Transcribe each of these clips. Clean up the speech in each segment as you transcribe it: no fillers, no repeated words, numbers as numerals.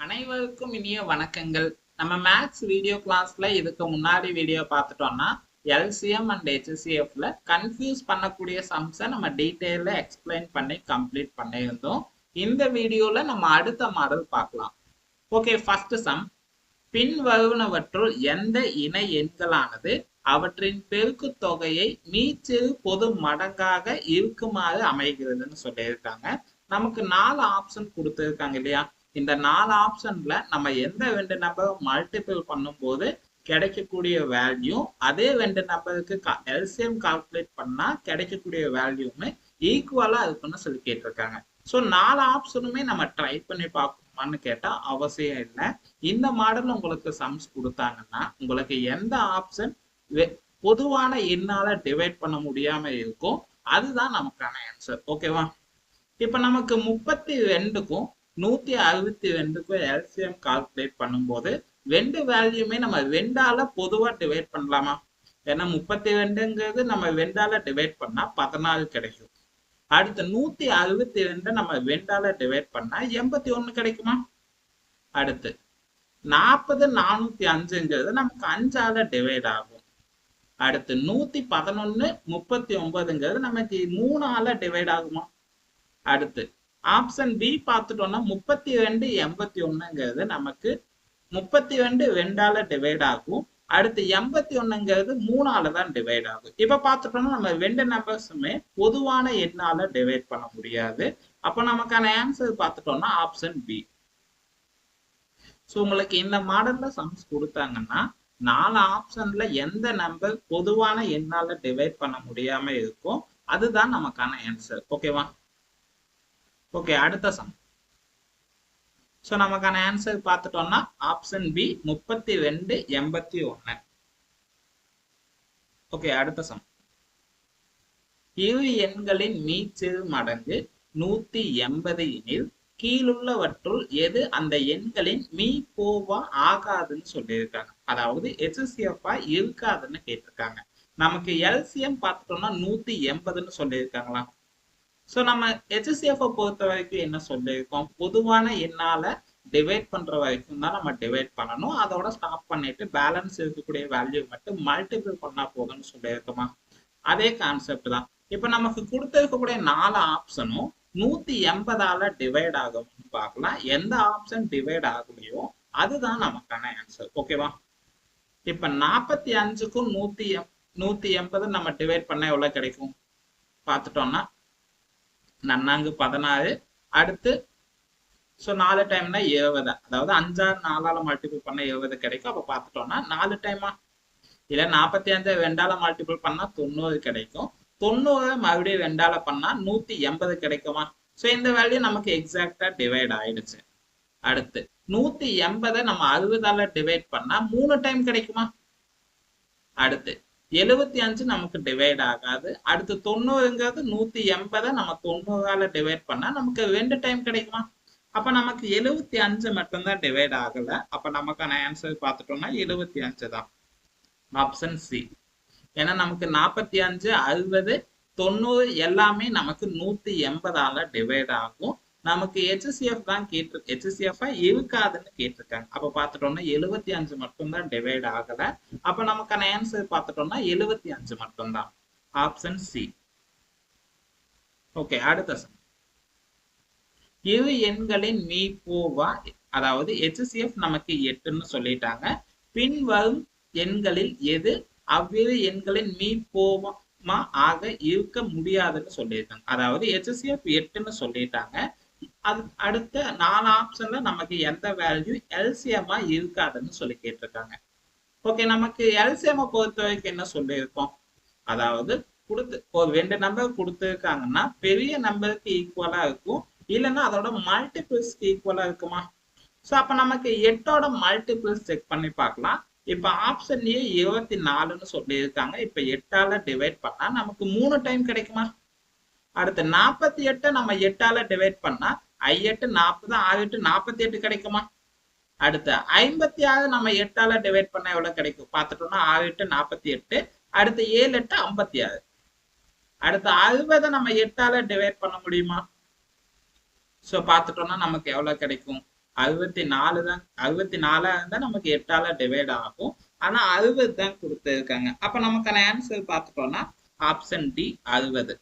அனைவருக்கும் இனிய வணக்கங்கள். நம்ம மேத்ஸ் வீடியோ கிளாஸ்ல இதுக்கு முன்னாடி வீடியோ பார்த்துட்டோம்னா எல்சிஎம் அண்ட் ஹெச்சிஎஃப்ல கன்ஃபியூஸ் பண்ணக்கூடிய சம்ஸை நம்ம டீட்டெயில எக்ஸ்பிளைன் பண்ணி கம்ப்ளீட் பண்ணியிருந்தோம். இந்த வீடியோல நம்ம அடுத்த மாடல் பார்க்கலாம். Okay, first sum. பின் வருவனவற்றுள் எந்த இணை எண்களானது அவற்றின் பெருக்கு தொகையை மீச்சிறு பொது மடங்காக இருக்குமாறு அமைகிறதுன்னு சொல்லியிருக்காங்க. நமக்கு 4 ஆப்ஷன் கொடுத்துருக்காங்க இல்லையா? இந்த 4 ஆப்ஷன்ல நம்ம எந்த 2 நம்பர் மல்டிபிள் பண்ணும்போது கிடைக்கக்கூடிய வேல்யூ அதே 2 நம்பருக்கு எல்சிஎம் கால்குலேட் பண்ணா கிடைக்கக்கூடிய வேல்யூமே ஈக்குவலா இருக்குன்னு சொல்லி கேட்டிருக்காங்க. ஸோ 4 ஆப்ஷனுமே நம்ம ட்ரை பண்ணி பார்க்கணுமான்னு கேட்டா அவசியம் இல்லை. இந்த மாடல் உங்களுக்கு சம்ஸ் கொடுத்தாங்கன்னா உங்களுக்கு எந்த ஆப்ஷன் பொதுவான எண்ணால டிவைட் பண்ண முடியாம இருக்கும் அதுதான் நமக்கான ஆன்சர். ஓகேவா? இப்ப நமக்கு 32க்கும் 162க்கும் எல்சிஎம் கால்குலேட் பண்ணும்போது 2 வேல்யூமே நம்ம 2ஆல பொதுவா டிவைட் பண்ணலாமா? ஏன்னா 32ங்கிறது நம்ம 2ஆல டிவைட் பண்ணா 14 கிடைக்கும். அடுத்து 162 நம்ம 2ஆல டிவைட் பண்ணா 81 கிடைக்குமா? அடுத்து 40 405ங்கிறது நமக்கு 5ஆல டிவைட் ஆகும். அடுத்து 111 39ங்கிறது நமக்கு 3ஆல டிவைட் ஆகுமா? அடுத்து ஆப்ஷன் பி பார்த்துட்டோம்னா 32 81ங்கிறது நமக்கு 32 2ஆல டிவைட் ஆகும். அடுத்து 81ங்கிறது 3ஆல தான் டிவைட் ஆகும். இப்ப பார்த்துட்டோம்னா நம்ம 2 நம்பர்ஸுமே பொதுவான எண்ணால டிவைட் பண்ண முடியாது. அப்ப நமக்கான ஆன்சர் பார்த்துட்டோம்னா ஆப்ஷன் பி. ஸோ உங்களுக்கு இந்த மாடல்ல சம்ஸ் கொடுத்தாங்கன்னா 4 ஆப்ஷன்ல எந்த நம்பர் பொதுவான எண்ணால டிவைட் பண்ண முடியாம இருக்கும் அதுதான் நமக்கான ஆன்சர். ஓகேவா? ஓகே, அடுத்த சம். ஸோ நமக்கான ஆன்சர் பார்த்துட்டோம்னா ஆப்ஷன் பி 32 81. ஓகே, அடுத்த சம். இரு எண்களின் மீச்சிறு மடங்கு 180 எனில் கீழுள்ளவற்றுள் எது அந்த எண்களின் மீ போவா ஆகாதுன்னு சொல்லியிருக்காங்க. அதாவது ஹெச்சிஎஃப் இருக்காதுன்னு கேட்டிருக்காங்க. நமக்கு எல்சிஎம் பார்த்துட்டோம்னா 180ன்னு சொல்லியிருக்காங்களா? ஸோ நம்ம ஹெச்சிஎஃப் பொறுத்த வரைக்கும் என்ன சொல்லியிருக்கோம்? பொதுவான எண்ணால டிவைட் பண்ற வரைக்கும் தான் நம்ம டிவைட் பண்ணணும். அதோட ஸ்டாப் பண்ணிட்டு பேலன்ஸ் இருக்கக்கூடிய வேல்யூ மட்டும் மல்டிபிள் பண்ணா போதும்னு சொல்லியிருக்கோமா? அதே கான்செப்ட் தான். இப்ப நமக்கு கொடுத்திருக்கக்கூடிய 4 ஆப்ஷனும் 180ஆல டிவைட் ஆகும்னு பார்க்கலாம். எந்த ஆப்ஷன் டிவைட் ஆகலையோ அதுதான் நமக்கான ஆன்சர். ஓகேவா? இப்ப 45க்கும் 180 நம்ம டிவைட் பண்ண எவ்வளவு கிடைக்கும் பார்த்துட்டோம்னா 16. அடுத்து ஸோ 4 டைம்னா 70. அதாவது 5 4ஆல மல்டிபிள் பண்ண 70 கிடைக்கும். அப்ப பார்த்துட்டோம்னா 4 டைமா இல்ல 45 2ஆல மல்டிபிள் பண்ணா 90 கிடைக்கும். 90 மறுபடியும் 2ஆல பண்ணா 180 கிடைக்குமா? ஸோ இந்த வேல்யூ நமக்கு எக்ஸாக்டா டிவைட் ஆயிடுச்சு. அடுத்து 180 நம்ம 60ஆல டிவைட் பண்ணா 3 டைம் கிடைக்குமா? அடுத்து 75 நமக்கு டிவைட் ஆகாது. அடுத்து 90ங்கிறது 180 நம்ம 90ஆல டிவைட் பண்ணா நமக்கு 2 டைம் கிடைக்குமா? அப்ப நமக்கு 75 மட்டும்தான் டிவைட் ஆகல. அப்ப நமக்கான ஆன்சர் பார்த்துட்டோம்னா 75 தான். Option C. ஏன்னா நமக்கு 45 60 90 எல்லாமே நமக்கு 180ஆல டிவைட் ஆகும். நமக்கு ஹெச்சிஎஃப் தான் ஹெச்சிஎஃப் இருக்காதுன்னு கேட்டிருக்காங்க. அப்ப பார்த்துட்டோம்னா 75 மட்டும்தான் டிவைட் ஆகல. அப்ப நமக்கான ஆன்சர் பார்த்துட்டோம்னா 75 மட்டும்தான். Option C. ஓகே, அடுத்த சம். இரு எண்களின் மீ போவா, அதாவது ஹெச்சிஎஃப் நமக்கு 8ன்னு சொல்லிட்டாங்க. பின்வரும் எண்களில் எது அவ்விரு எண்களின் மீ போவமா ஆக இருக்க முடியாதுன்னு சொல்லியிருக்காங்க. அதாவது ஹெச்சிஎஃப் 8ன்னு சொல்லிட்டாங்க. அது அடுத்த 4 ஆப்ஷன்ல நமக்கு எந்த வேல்யூ எல்சிஎம்மா இருக்காதுன்னு சொல்லி கேட்டிருக்காங்க. ஓகே, நமக்கு எல்சிஎம் பொறுத்த வரைக்கும் என்ன சொல்லியிருக்கோம்? அதாவது ஒரு 2 நம்பர் கொடுத்துருக்காங்கன்னா பெரிய நம்பருக்கு ஈக்குவலா இருக்கும், இல்லைன்னா அதோட மல்டிபிள்ஸ்க்கு ஈக்குவலா இருக்குமா? ஸோ அப்ப நமக்கு 8ஓட மல்டிபிள்ஸ் செக் பண்ணி பார்க்கலாம். இப்ப ஆப்ஷன் ஏ 24ன்னு சொல்லியிருக்காங்க. இப்ப 8ஆல டிவைட் பண்ணா நமக்கு 3 டைம் கிடைக்குமா? அடுத்து 48 நம்ம 8ஆல டிவைட் பண்ணா 8 40 6 48 கிடைக்குமா? அடுத்து 56 நம்ம 8ஆல டிவைட் பண்ணா எவ்வளவு கிடைக்கும் பார்த்துட்டோம்னா 6 48. அடுத்து 7 56. அடுத்து 60 நம்ம 8ஆல டிவைட் பண்ண முடியுமா? ஸோ பார்த்துட்டோம்னா நமக்கு எவ்வளவு கிடைக்கும்? 64 தான். 64 இருந்தா நமக்கு 8ஆல டிவைட் ஆகும். ஆனா 60 தான் கொடுத்துருக்காங்க. அப்ப நமக்கான ஆன்சர் பார்த்துட்டோம்னா ஆப்ஷன் டி 60.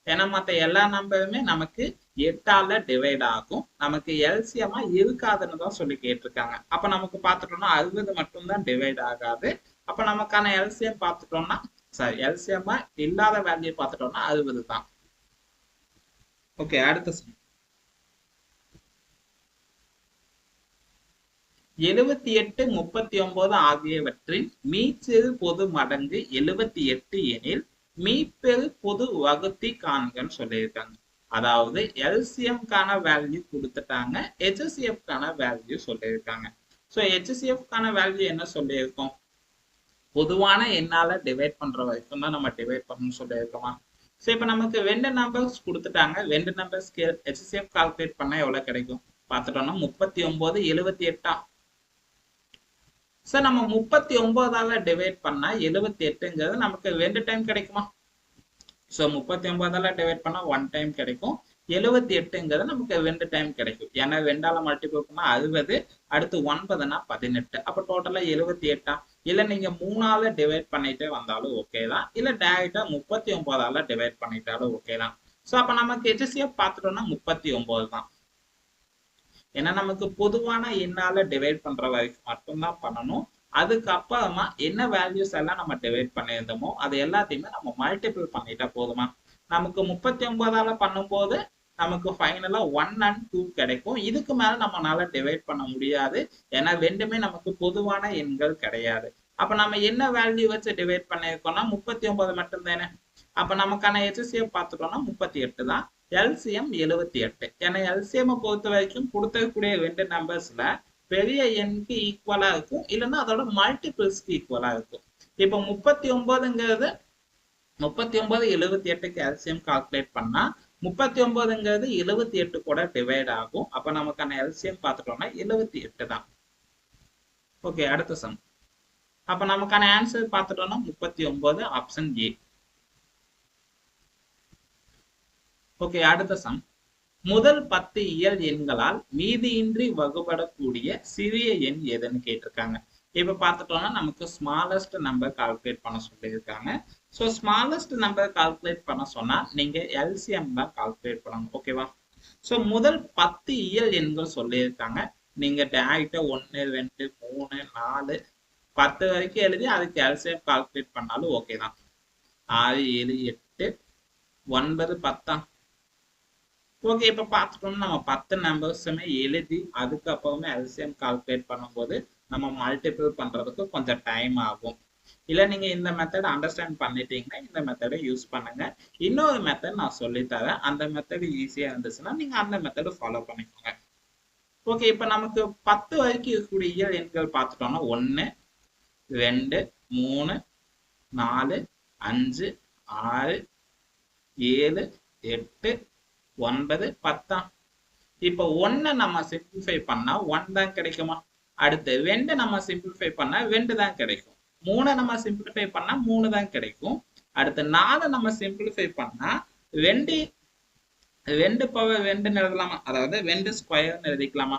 ஏன்னா மற்ற எல்லா நம்பருமே நமக்கு 8ஆல டிவைட் ஆகும். நமக்கு எல்சியமா இருக்காதுன்னு தான் சொல்லி கேட்டிருக்காங்க. அப்ப நமக்கு பார்த்துட்டோம்னா 60 மட்டும் தான் டிவைட் ஆகாது. அப்ப நமக்கான எல்சியம் பார்த்துட்டோம்னா எல்சியமா இல்லாத வேல்யூ பார்த்துட்டோம்னா 60 தான். ஓகே, அடுத்த சம். 78, 39 ஆகியவற்றின் மீச்சிறு பொது மடங்கு 78 எனில் மீப்பெரு பொது வகுத்தி காண்கன்னு சொல்லியிருக்காங்க. அதாவது எல்சிஎம் கான வேல்யூ கொடுத்துட்டாங்க, ஹெச்சிஎஃப் கான வேல்யூ சொல்லியிருக்காங்க. ஸோ ஹெச்சிஎஃப் கான வேல்யூ என்ன சொல்லியிருக்கோம்? பொதுவான எண்ணால டிவைட் பண்ற வரைக்கும் தான் நம்ம டிவைட் பண்ணணும்னு சொல்லியிருக்கோமா? ஸோ இப்போ நமக்கு 2 நம்பர்ஸ் கொடுத்துட்டாங்க. 2 நம்பர்ஸ்க்கு ஹெச்சிஎஃப் கால்குலேட் பண்ணா எவ்வளவு கிடைக்கும் பார்த்துட்டோம்னா 39, 78. சார் நம்ம 39ஆல டிவைட் பண்ணா 78ங்கிறது நமக்கு 2 டைம் கிடைக்குமா? ஸோ 39ஆல டிவைட் பண்ணா 1 டைம் கிடைக்கும். 78ங்கிறது நமக்கு 2 டைம் கிடைக்கும். ஏன்னா 2ஆல மல்டிபிள் பண்ணா 60, அடுத்து 9னா 18. அப்ப டோட்டலா 78. இல்ல நீங்க 3ஆல டிவைட் பண்ணிட்டே வந்தாலும் ஓகே தான். இல்ல டைரக்டா 39ஆல டிவைட் பண்ணிட்டாலும் ஓகே தான். ஸோ அப்ப நமக்கு ஹெச்சிஎஃப் பார்த்துட்டோம்னா 39 தான். ஏன்னா நமக்கு பொதுவான எண்ணால டிவைட் பண்ற வரைக்கும் மட்டும்தான் பண்ணணும். அதுக்கப்புறமா என்ன வேல்யூஸ் எல்லாம் நம்ம டிவைட் பண்ணியிருந்தோமோ அது எல்லாத்தையுமே நம்ம மல்டிபிள் பண்ணிட்டா போதுமா? நமக்கு 39ஆல பண்ணும்போது நமக்கு ஃபைனலா 1 and 2 கிடைக்கும். இதுக்கு மேல நம்மளால டிவைட் பண்ண முடியாது. ஏன்னா ரெண்டுமே நமக்கு பொதுவான எண்கள் கிடையாது. அப்ப நம்ம என்ன வேல்யூ வச்சு டிவைட் பண்ணிருக்கோம்னா 39 மட்டும் தானே. அப்ப நமக்கான ஹெச்சிஎஃப் பார்த்துட்டோம்னா 38 தான். எல்சிஎம் 78. ஏன்னா எல்சிஎம் பொறுத்த வரைக்கும் கொடுத்தக்கூடிய 2 நம்பர்ஸ்ல பெரிய எண்ணுக்கு ஈக்குவலா இருக்கும், இல்லைன்னா அதோட மல்டிபிள்ஸ்க்கு ஈக்குவலா இருக்கும். இப்போ 39ங்கிறது 39 78க்கு எல்சிஎம் கால்குலேட் பண்ணா 39ங்கிறது 78 கூட டிவைட் ஆகும். அப்ப நமக்கான எல்சிஎம் பார்த்துட்டோம்னா 78 தான். ஓகே, அடுத்த சம். அப்ப நமக்கான ஆன்சர் பார்த்துட்டோம்னா 39, ஆப்ஷன் ஏ. ஓகே, அடுத்த சம். முதல் 10 இயல் எண்களால் மீதியின்றி வகுபடக்கூடிய சிறிய எண் எதுன்னு கேட்டிருக்காங்க. இப்ப பார்த்துட்டோம்னா நமக்கு ஸ்மாலஸ்ட் நம்பர் கால்குலேட் பண்ண சொல்லியிருக்காங்க. ஸோ ஸ்மாலஸ்ட் நம்பர் கால்குலேட் பண்ண சொன்னா நீங்க எல்சிஎம் தான் கால்குலேட் பண்ணணும். ஓகேவா? ஸோ முதல் 10 இயல் எண்கள் சொல்லியிருக்காங்க. நீங்க டைரக்டா 1, 2, 3, 4, 10 வரைக்கும் எழுதி அதுக்கு எல்சிஎம் கால்குலேட் பண்ணாலும் ஓகே தான். 6, 7, 8, 9, 10. ஓகே, இப்ப பார்த்துட்டோம்னா நம்ம 10 நம்பர்ஸுமே எழுதி அதுக்கப்புறமே எல்சிஎம் கால்குலேட் பண்ணும்போது நம்ம மல்டிபிள் பண்றதுக்கு கொஞ்சம் டைம் ஆகும். இல்ல நீங்க இந்த மெத்தட் அண்டர்ஸ்டாண்ட் பண்ணிட்டீங்கன்னா இந்த மெத்தடை யூஸ் பண்ணுங்க. இன்னொரு மெத்தட் நான் சொல்லித்தரேன். அந்த மெத்தட் ஈஸியா இருந்துச்சுன்னா நீங்க அந்த மெத்தடை ஃபாலோ பண்ணிக்கோங்க. ஓகே, இப்ப நமக்கு 10 வரைக்கும் இருக்கக்கூடிய இயல் எண்கள் பார்த்துட்டோம்னா 1, 2, 3, 4, 5, 6, 7, 8, 9, 10. இப்ப 1 நம்ம சிம்பிளிஃபை பண்ணா 1 தான் கிடைக்குமா? அடுத்து 2 நம்ம சிம்பிளிஃபை பண்ணா 2 தான் கிடைக்கும். 3 நம்ம சிம்பிளிஃபை பண்ணா 3 தான் கிடைக்கும். அடுத்து 4 நம்ம சிம்பிளிஃபை பண்ணா 2 பவர் 2 எழுதலாமா? அதாவது 2 ஸ்கொயர் எழுதிக்கலாமா?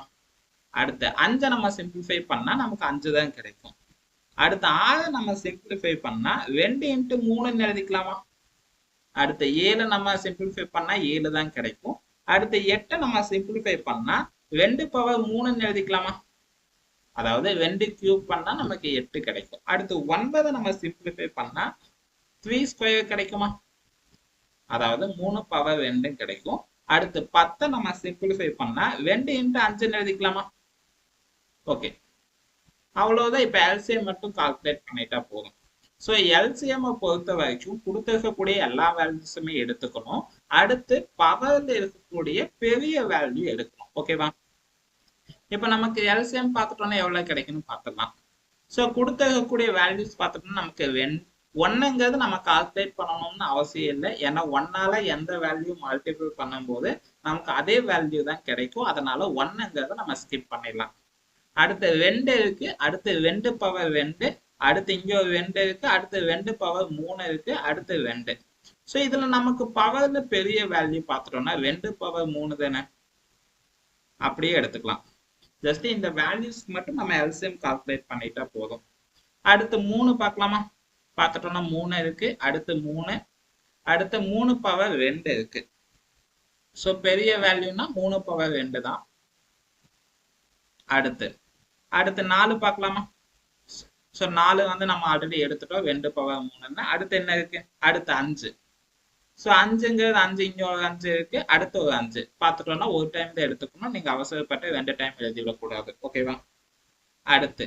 அடுத்து 5 நம்ம சிம்பிளிஃபை பண்ணா நமக்கு 5 தான் கிடைக்கும். அடுத்து 6 நம்ம சிம்பிளிஃபை பண்ணா 2 into 3 எழுதிக்கலாமா? அடுத்து 7 நம்ம சிம்பிளிஃபை பண்ணா 7 தான் கிடைக்கும். அடுத்து 8 நம்ம சிம்பிளிஃபை பண்ணா 2 பவர் 3 எழுதிக்கலாமா? அதாவது 2 கியூப் பண்ணா நமக்கு 8 கிடைக்கும். அடுத்து 9 நம்ம சிம்பிளிஃபை பண்ணா 3 ஸ்கொயர் கிடைக்குமா? அதாவது 3 பவர் 2 கிடைக்கும். அடுத்து 10 நம்ம சிம்பிளிஃபை பண்ணா 2 into 5 எழுதிக்கலாமா? ஓகே, அவ்வளவுதான். இப்ப எல்சிஎம் மட்டும் கால்குலேட் பண்ணிட்டா போதும். ஸோ எல்சிஎம் பொறுத்த வரைக்கும் கொடுத்துருக்கக்கூடிய எல்லா வேல்யூஸுமே எடுத்துக்கணும். அடுத்து பவர்ல இருக்கக்கூடிய பெரிய வேல்யூ எடுக்கணும். ஓகேவா? இப்ப நமக்கு எல்சிஎம் பார்த்துட்டோம்னா எவ்வளவு கிடைக்குன்னு பார்த்துக்கலாம். ஸோ கொடுத்துருக்கக்கூடிய வேல்யூஸ் பார்த்துட்டோம்னா நமக்கு 1ங்கிறது நம்ம கால்குலேட் பண்ணணும்னு அவசியம் இல்லை. ஏன்னா 1ஆல எந்த வேல்யூ மல்டிபிள் பண்ணும்போது நமக்கு அதே வேல்யூ தான் கிடைக்கும். அதனால 1ங்கிறத நம்ம ஸ்கிப் பண்ணிடலாம். அடுத்து 2 இருக்கு, அடுத்து 2 பவர் 2, அடுத்து இங்க ஒரு 2 இருக்கு, அடுத்து 2 பவர் 3 இருக்கு, அடுத்து 2. ஸோ இதுல நமக்கு பவர்ல பெரிய வேல்யூ பார்த்துட்டோம்னா 2 பவர் 3 தானே, அப்படியே எடுத்துக்கலாம். ஜஸ்ட் இந்த வேல்யூஸ்க்கு மட்டும் நம்ம எல்சிஎம் கால்குலேட் பண்ணிட்டா போதும். அடுத்து 3 பார்க்கலாமா? பார்த்துட்டோம்னா 3 இருக்கு, அடுத்து 3, அடுத்து 3 பவர் 2 இருக்கு. ஸோ பெரிய வேல்யூனா 3 பவர் 2 தான். அடுத்து 4 பார்க்கலாமா? ஸோ 4 வந்து நம்ம ஆல்ரெடி எடுத்துட்டோம், 2 பவர் 3. அடுத்து என்ன இருக்கு? அடுத்து 5. ஸோ 5ங்கிறது 5, இங்கே ஒரு 5 இருக்கு, அடுத்து ஒரு 5 பார்த்துட்டோம்னா ஒரு டைம் தான் எடுத்துக்கணும். நீங்க அவசரப்பட்டு 2 டைம் எழுதிவிடக்கூடாது. ஓகேவா? அடுத்து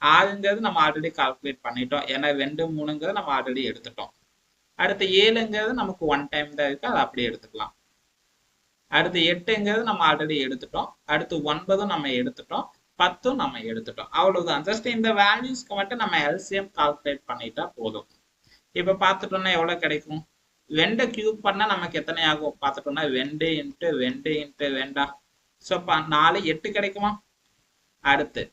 6ங்கிறது நம்ம ஆல்ரெடி கால்குலேட் பண்ணிட்டோம், ஏன்னா 2 3ங்கிறது நம்ம ஆல்ரெடி எடுத்துட்டோம். அடுத்து 7ங்கிறது நமக்கு 1 டைம் தான் இருக்கு, அதை அப்படியே எடுத்துக்கலாம். அடுத்து 8ங்கிறது நம்ம ஆல்ரெடி எடுத்துட்டோம், அடுத்து 9 நம்ம எடுத்துட்டோம், 10 நம்ம எடுத்துட்டோம். அவ்வளவுதான். ஜஸ்ட் இந்த வேல்யூஸ்க்கு மட்டும் நம்ம எல்சிஎம் கால்குலேட் பண்ணிட்டா போதும். இப்ப பார்த்துட்டோம்னா எவ்வளவு கிடைக்கும்? 2 கியூப் பண்ணா நமக்கு எத்தனை ஆகும் பார்த்துட்டோம்னா 2 இன்ட்டு 2 இன்ட்டு 2. ஸோ 4 8 கிடைக்குமா? அடுத்து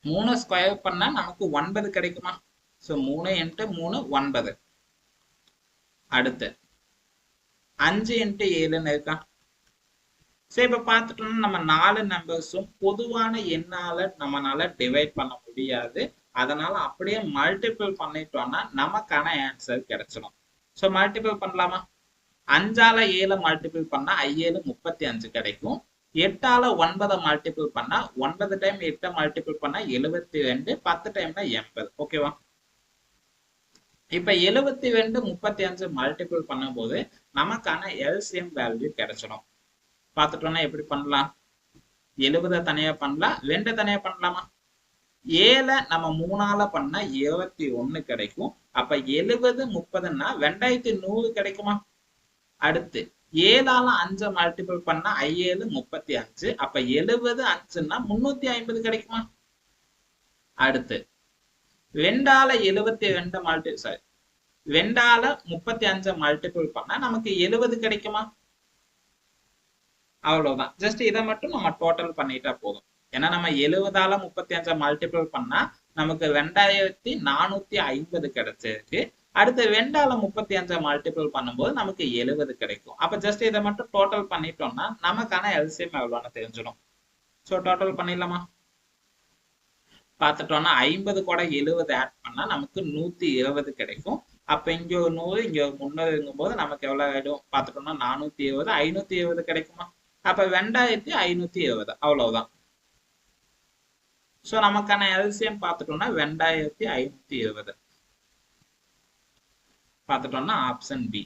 3 ஸ்கொயர் பண்ணா நமக்கு 9 கிடைக்குமா? So 3 into 3 9. அடுத்து 5 இன்ட்டு 7ன்னு இருக்கா? சரி, இப்ப பார்த்துட்டோம்னா நம்ம 4 நம்பர்ஸும் பொதுவான எண்ணால நம்மளால டிவைட் பண்ண முடியாது. அதனால அப்படியே மல்டிபிள் பண்ணிட்டோம்னா நமக்கான ஆன்சர் கிடைச்சிடும். ஸோ மல்டிபிள் பண்ணலாமா? 5ஆல 7 மல்டிபிள் பண்ணா 7 35 கிடைக்கும். 8ஆல 9 மல்டிபிள் பண்ணா 9 டைம் 8 மல்டிபிள் பண்ணா 72, 10 டைம்னா 80. ஓகேவா? இப்ப 72 35 மல்டிபிள் பண்ணும்போது நமக்கான எல்சிஎம் வேல்யூ கிடைச்சிடும். பார்த்துட்டோம்னா எப்படி பண்ணலாம்? 70 தனியா பண்ணலாம், 2 தனியா பண்ணலாமா? 7 நம்ம 3ஆல பண்ணா 21 கிடைக்கும். அப்ப 70 30ன்னா 2100 கிடைக்குமா? அடுத்து 7ஆல 5 மல்டிபிள் பண்ணா 7 35. அப்ப 70 5ன்னா 350 கிடைக்குமா? அடுத்து 2ஆல 35 மல்டிபிள் பண்ணா நமக்கு 70 கிடைக்குமா? அவ்வளவுதான். ஜஸ்ட் இதை மட்டும் நம்ம டோட்டல் பண்ணிட்டா போதும். ஏன்னா நம்ம 70ஆல 35 மல்டிபிள் பண்ணா நமக்கு 2450 கிடைச்சிருக்கு. அடுத்து 2ஆல 35 மல்டிபிள் பண்ணும்போது நமக்கு 70 கிடைக்கும். அப்ப ஜஸ்ட் இதை மட்டும் டோட்டல் பண்ணிட்டோம்னா நமக்கான எல்சிஎம் எவ்வளவுன்னு தெரிஞ்சிடும். ஸோ டோட்டல் பண்ணிடலாமா? பார்த்துட்டோம்னா 50 கூட 70 ஆட் பண்ணா நமக்கு 120 கிடைக்கும். அப்ப இங்க ஒரு 100 இங்க ஒரு 300 போது நமக்கு எவ்வளவு ஆயிடும் பார்த்துட்டோம்னா 420 520 கிடைக்குமா? அப்ப 2520. அவ்வளவுதான். சோ நமக்கான எல்சிஎம் பார்த்துட்டோம்னா 2520 பார்த்துட்டோம்னா ஆப்ஷன் பி.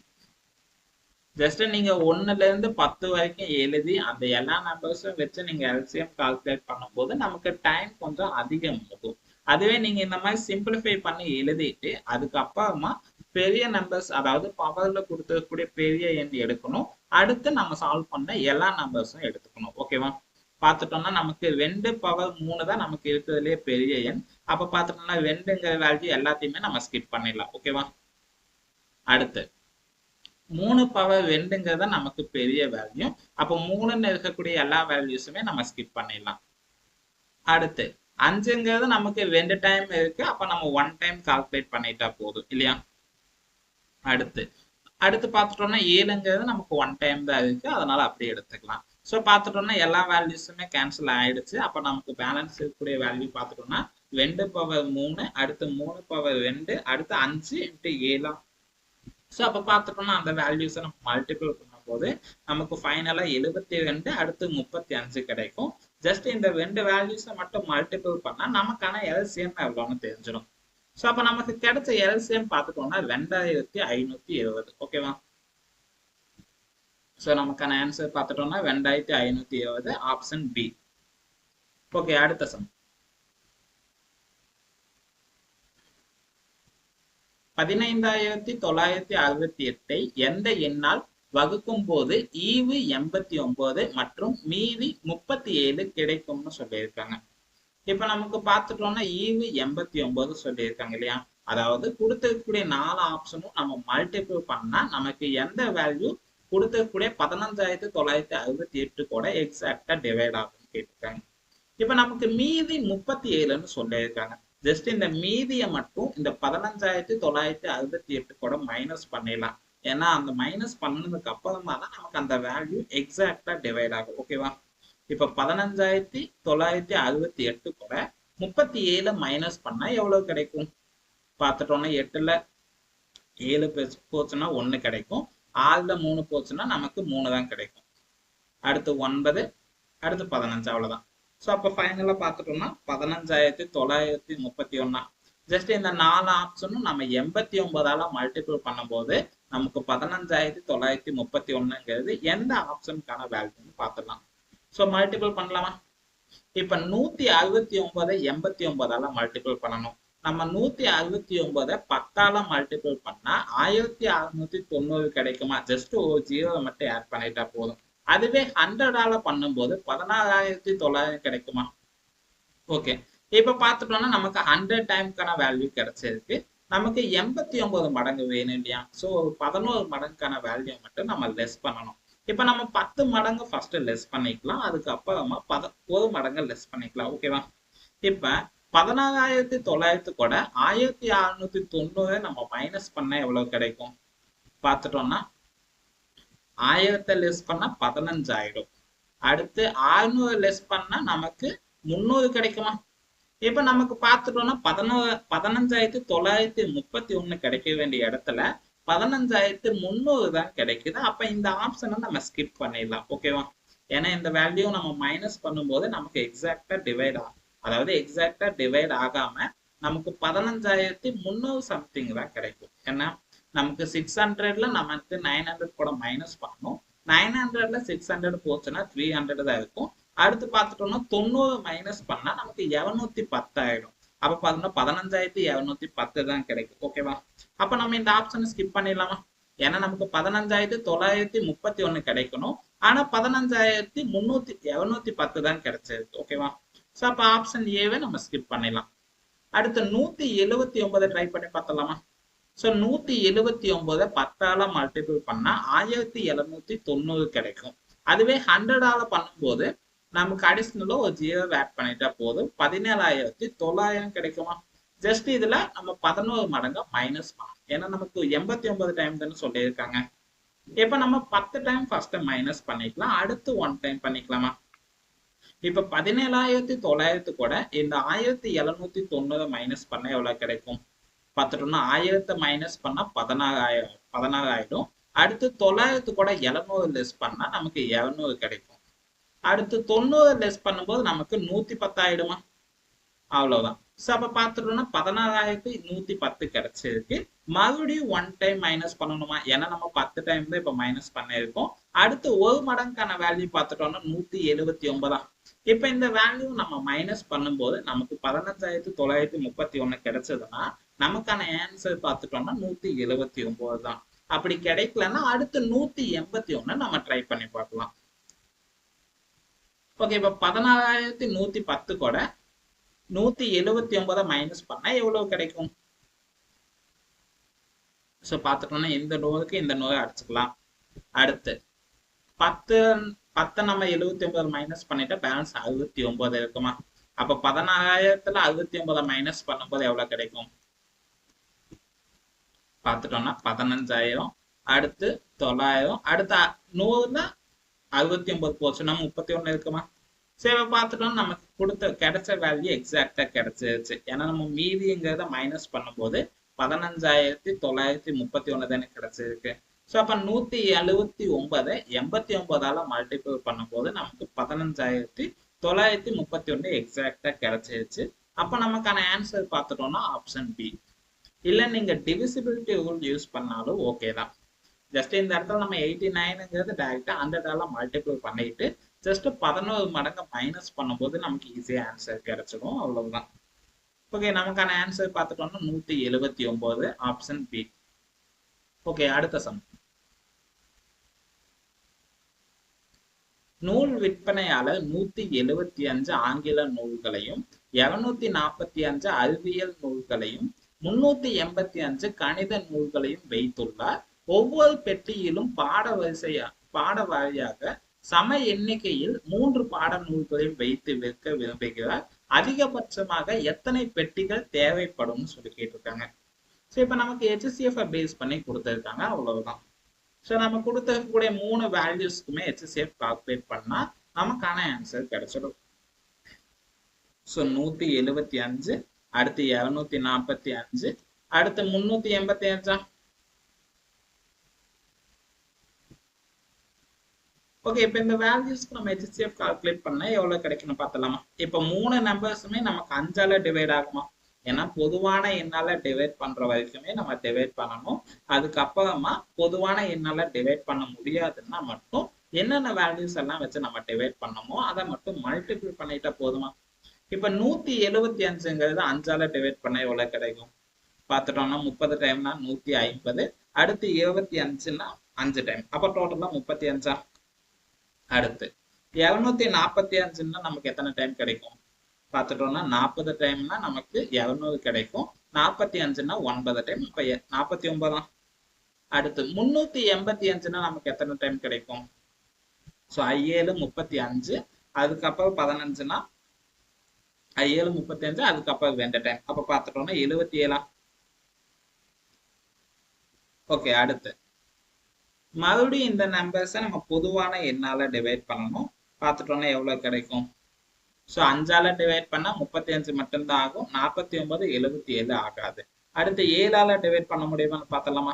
ஜஸ்ட் நீங்க 1ல இருந்து 10 வரைக்கும் எழுதி அந்த எல்லா நம்பர்ஸும் வச்சு நீங்க எல்சிஎம் கால்குலேட் பண்ணும்போது நமக்கு டைம் கொஞ்சம் அதிகம் ஆகும். அதுவே நீங்க இந்த மாதிரி சிம்பிளிஃபை பண்ணி எழுதிட்டு அதுக்கப்புறமா பெரிய நம்பர்ஸ், அதாவது பவர்ல கொடுத்துக்கூடிய பெரிய எண் எடுக்கணும். அடுத்து நம்ம சால்வ் பண்ண எல்லா நம்பர்ஸும் எடுத்துக்கணும். ஓகேவா? பார்த்துட்டோம்னா நமக்கு 2 பவர் 3 தான் நமக்கு இருக்கிறதுலே பெரிய எண். அப்ப பார்த்துட்டோம்னா 2ங்கிற வேல்யூ எல்லாத்தையுமே நம்ம ஸ்கிப் பண்ணிடலாம். ஓகேவா? அடுத்து 3 பவர் 2ங்கிறத நமக்கு பெரிய வேல்யூ. அப்ப 3ன்னு இருக்கக்கூடிய எல்லா வேல்யூஸுமே நம்ம ஸ்கிப் பண்ணிடலாம். அடுத்து 5ங்கிறது நமக்கு 2 டைம் இருக்கு. அப்ப நம்ம 1 டைம் கால்குலேட் பண்ணிட்டா போதும் இல்லையா? அடுத்து பார்த்துட்டோம்னா 7ங்கிறது நமக்கு 1 டைம் தான் இருக்கு, அதனால அப்படியே எடுத்துக்கலாம். ஸோ பார்த்துட்டோம்னா எல்லா வேல்யூஸுமே கேன்சல் ஆயிடுச்சு. அப்ப நமக்கு பேலன்ஸ் இருக்கக்கூடிய வேல்யூ பார்த்துட்டோம்னா 2 பவர் 3, அடுத்து 3 பவர் 2, அடுத்து 5 இன்ட்டு 7. ஸோ அப்ப பார்த்துட்டோம்னா அந்த வேல்யூஸை நம்ம மல்டிபிள் பண்ணும்போது நமக்கு ஃபைனலா 72, அடுத்து 35 கிடைக்கும். ஜஸ்ட் இந்த 2 வேல்யூஸை மட்டும் மல்டிபிள் பண்ணா நமக்கான எல்சிஎம் எவ்வளோன்னு தெரிஞ்சிடும். ஸோ அப்ப நமக்கு கிடைச்ச எல்சிஎம் பார்த்துட்டோம்னா 2520. ஓகேவா? ஸோ நமக்கான ஆன்சர் பார்த்துட்டோம்னா 2520, ஆப்ஷன் பி. ஓகே, அடுத்த சம். 15968 எந்த எண்ணால் வகுக்கும் போது ஈவு 89 மற்றும் மீதி 37 கிடைக்கும்னு சொல்லியிருக்காங்க. இப்ப நமக்கு பார்த்துட்டோம்னா ஈவு 89 சொல்லியிருக்காங்க இல்லையா? அதாவது கொடுத்திருக்கக்கூடிய 4 ஆப்ஷனும் நம்ம மல்டிபிள் பண்ணா நமக்கு எந்த வேல்யூ கொடுத்திருக்கக்கூடிய 15968 கூட எக்ஸாக்டா டிவைட் ஆகும் கேட்டிருக்காங்க. இப்ப நமக்கு மீதி 37ன்னு சொல்லியிருக்காங்க. ஜஸ்ட் இந்த மீதியை மட்டும் இந்த 15968 கூட மைனஸ் பண்ணிடலாம். ஏன்னா அந்த மைனஸ் பண்ணதுக்கு அப்புறமா தான் நமக்கு அந்த வேல்யூ எக்ஸாக்டா டிவைட் ஆகும். ஓகேவா? இப்ப 15,968 கூட 37 மைனஸ் பண்ணா எவ்வளவு கிடைக்கும் பார்த்துட்டோம்னா 8ல 7 போச்சுன்னா 1 கிடைக்கும், 6ல 3 போச்சுன்னா நமக்கு 3 தான் கிடைக்கும். அடுத்து 9, அடுத்து 15, அவ்வளவுதான். ஸோ அப்போ ஃபைனலாக பார்த்துட்டோம்னா 15,931. ஜஸ்ட் இந்த 4 ஆப்ஷனும் நம்ம 89ஆல மல்டிபிள் பண்ணும்போது நமக்கு 15,931ங்கிறது எந்த ஆப்ஷனுக்கான வேல்யூன்னு பார்த்துடலாம். ஸோ மல்டிபிள் பண்ணலாமா? இப்போ 169 89ஆல மல்டிபிள் பண்ணணும். நம்ம 169 10ஆல மல்டிபிள் பண்ணா 1690 கிடைக்குமா? ஜஸ்ட் ஒரு 0 மட்டும் ஆட் பண்ணிட்டா போதும். அதுவே 100ஆல பண்ணும்போது 16,900 கிடைக்குமா? ஓகே, இப்ப பார்த்துட்டோம்னா நமக்கு 100 டைம்க்கான வேல்யூ கிடைச்சிருக்கு. நமக்கு 89 மடங்கு வேணும் இல்லையா? ஸோ 11 மடங்குக்கான வேல்யூ மட்டும் நம்ம லெஸ் பண்ணணும். இப்ப நம்ம 10 மடங்கு ஃபர்ஸ்ட் லெஸ் பண்ணிக்கலாம், அதுக்கப்புறமா 1 மடங்கு லெஸ் பண்ணிக்கலாம். ஓகேவா? இப்ப 16,900 கூட 1690 நம்ம மைனஸ் பண்ண எவ்வளவு கிடைக்கும் பார்த்துட்டோம்னா 1000 லெஸ் பண்ணா 15 ஆயிடும். அடுத்து 600 லெஸ் பண்ணா நமக்கு 300 கிடைக்குமா? இப்ப நமக்கு பார்த்துட்டோம்னா 15,931 கிடைக்க வேண்டிய இடத்துல 15,300 தான் கிடைக்குது. அப்ப இந்த ஆப்ஷனை நம்ம ஸ்கிப் பண்ணிடலாம். ஓகேவா? ஏன்னா இந்த வேல்யூ நம்ம மைனஸ் பண்ணும்போது நமக்கு எக்ஸாக்டா டிவைட் ஆகும். அதாவது எக்ஸாக்டா டிவைட் ஆகாம நமக்கு 15,300 சம்திங் தான் கிடைக்கும். ஏன்னா நமக்கு 600ல நமக்கு 900 கூட மைனஸ் பண்ணணும். 900ல 600 போச்சுன்னா 300 தான் இருக்கும். அடுத்து பார்த்துட்டோம்னா 90 மைனஸ் பண்ணா நமக்கு 710 ஆயிடும். அப்ப பார்த்தோம்னா 15,710 தான் கிடைக்கும். ஓகேவா? அப்ப நம்ம இந்த ஆப்ஷனை ஸ்கிப் பண்ணிடலாமா? ஏன்னா நமக்கு 15,931 கிடைக்கணும். ஆனா 15,710 தான் கிடைச்சிருக்கு. ஓகேவா? ஸோ அப்ப ஆப்ஷன் ஏவை நம்ம ஸ்கிப் பண்ணிடலாம். அடுத்து 179 ட்ரை பண்ணி பார்த்தலாமா? ஸோ 179 10ஆல மல்டிபிள் பண்ணா 1790 கிடைக்கும். அதுவே 100ஆல பண்ணும்போது நமக்கு அடிஷனலா ஒரு 0 ஆட் பண்ணிட்டா போதும், 17,900 கிடைக்குமா? ஜஸ்ட் இதுல நம்ம 11 மடங்கு மைனஸ் பண்ணணும். ஏன்னா நமக்கு 89 டைம் தானே சொல்லியிருக்காங்க. இப்ப நம்ம 10 டைம் ஃபர்ஸ்ட் மைனஸ் பண்ணிக்கலாம், அடுத்து 1 டைம் பண்ணிக்கலாமா? இப்ப 17,900 கூட இந்த 1790 மைனஸ் பண்ண எவ்வளவு கிடைக்கும் பார்த்துட்டோம்னா 1000 மைனஸ் பண்ணா 16 ஆயிடும். அடுத்து 900 கூட 700 லெஸ் பண்ணா நமக்கு 700 கிடைக்கும். அடுத்து 90 லெஸ் பண்ணும்போது நமக்கு 110 ஆயிடுமா? அவ்வளவுதான். ஸோ அப்ப பார்த்துட்டோம்னா 16,110 கிடைச்சிருக்கு. மறுபடியும் 1 டைம் மைனஸ் பண்ணணுமா? ஏன்னா நம்ம 10 டைம் தான் இப்ப மைனஸ் பண்ணிருக்கோம். அடுத்து 1 மடங்கான வேல்யூ பார்த்துட்டோம்னா 179. இப்ப இந்த வேல்யூ நம்ம மைனஸ் பண்ணும்போது நமக்கு 15,931 கிடைச்சதுன்னா நமக்கான ஆன்சர் பார்த்துட்டோம்னா 179 தான். அப்படி கிடைக்கலன்னா அடுத்து 181 நம்ம ட்ரை பண்ணி பார்க்கலாம். ஓகே, இப்ப 16,110 கூட 179 மைனஸ் பண்ணா எவ்வளவு கிடைக்கும்? ஸோ பார்த்துட்டோம்னா இந்த நூறுக்கு இந்த நூறு அடிச்சுக்கலாம். அடுத்து 10 நம்ம 79 மைனஸ் பண்ணிட்டா பேலன்ஸ் 69 இருக்குமா? அப்ப 16,000ல 69 மைனஸ் பண்ணும்போது எவ்வளவு கிடைக்கும் பார்த்துட்டோம்னா 15,000, அடுத்து 900, அடுத்து 100ல 69 போச்சுன்னா 31 இருக்குமா? சரி பார்த்துட்டோம், நமக்கு கொடுத்த கிடைச்ச வேல்யூ எக்ஸாக்டா கிடைச்சிருச்சு. ஏன்னா நம்ம மீதிங்கிறத மைனஸ் பண்ணும்போது 15,931 தானே கிடைச்சிருக்கு. ஸோ அப்ப 179 89ஆல மல்டிபிள் பண்ணும்போது நமக்கு 15,931 எக்ஸாக்டா கிடைச்சிருச்சு. அப்ப நமக்கான ஆன்சர் பார்த்துட்டோம்னா ஆப்ஷன் பி. இல்ல நீங்க டிவிசிபிலிட்டி ரூல் யூஸ் பண்ணாலும் ஓகே தான். ஜஸ்ட் இந்த இடத்துல நம்ம 89ங்கிறது டைரக்டா 100ஆல மல்டிபிள் பண்ணிட்டு ஜஸ்ட் 11 மடங்கு மைனஸ் பண்ணும்போது நமக்கு ஈஸியா ஆன்சர் கிடைச்சிடும். அவ்வளவுதான். ஓகே, நமக்கான ஆன்சர் பார்த்துட்டோம்னா 179 ஆப்ஷன் பி. ஓகே, அடுத்த சம். நூல் விற்பனையாளர் 175 ஆங்கில நூல்களையும் 245 அறிவியல் நூல்களையும் 385 கணித நூல்களையும் வைத்துள்ளார். ஒவ்வொரு பெட்டியிலும் பாட வாரியாக சம எண்ணிக்கையில் 3 பாட நூல்களையும் வைத்து விற்க விரும்புகிறார். அதிகபட்சமாக எத்தனை பெட்டிகள் தேவைப்படும் சொல்லி கேட்டிருக்காங்க. ஸோ இப்போ நமக்கு HCF பேஸ் பண்ணி கொடுத்துருக்காங்க. அவ்வளவுதான். ஸோ நம்ம கொடுத்துருக்கக்கூடிய 3 வேல்யூஸ்க்குமே HCF கால்குலேட் பண்ணா நமக்கான ஆன்சர் கிடைச்சிடும். ஸோ 175, அடுத்து 245, அடுத்து 385. ஓகே, இப்போ இந்த வேல்யூஸ்க்கு நம்ம HCF கால்குலேட் பண்ண எவ்வளவு கிடைக்கும்னு பார்த்தலாமா? இப்போ 3 நம்பர்ஸுமே நமக்கு 5ஆல டிவைட் ஆகுமா? ஏன்னா பொதுவான எண்ணால டிவைட் பண்ற வரைக்குமே நம்ம டிவைட் பண்ணணும். அதுக்கப்புறமா பொதுவான எண்ணால டிவைட் பண்ண முடியாதுன்னா மட்டும் என்னென்ன வேல்யூஸ் எல்லாம் வச்சு நம்ம டிவைட் பண்ணமோ அதை மட்டும் மல்டிபிள் பண்ணிட்டா போதுமா? இப்ப 175ங்கிறது 5ஆல டிவைட் பண்ண எவ்வளவு கிடைக்கும் பார்த்துட்டோம்னா 30 டைம்னா 150, அடுத்து 25ன்னா 5 டைம், அப்ப டோட்டலா 35. அடுத்து 245ன்னா நமக்கு எத்தனை டைம் கிடைக்கும் பார்த்துட்டோம்னா 40 டைம்னா நமக்கு 200 கிடைக்கும். 45ன்னா 9 டைம், இப்ப 49. அடுத்து 385ன்னா நமக்கு எத்தனை டைம் கிடைக்கும்? ஸோ 7 35, அதுக்கப்புறம் 15ன்னா 7 35, அதுக்கப்புறம் 2 டைம், அப்ப பார்த்துட்டோம்னா 77. ஓகே, அடுத்து மறுபடியும் இந்த நம்பர்ஸை நம்ம பொதுவான எண்ணால டிவைட் பண்ணணும். பார்த்துட்டோம்னா எவ்வளவு கிடைக்கும்? ஸோ 5ஆல டிவைட் பண்ணா 35 மட்டும்தான் ஆகும். 49 77 ஆகாது. அடுத்து 7ஆல டிவைட் பண்ண முடியுமான்னு பார்த்தலாமா?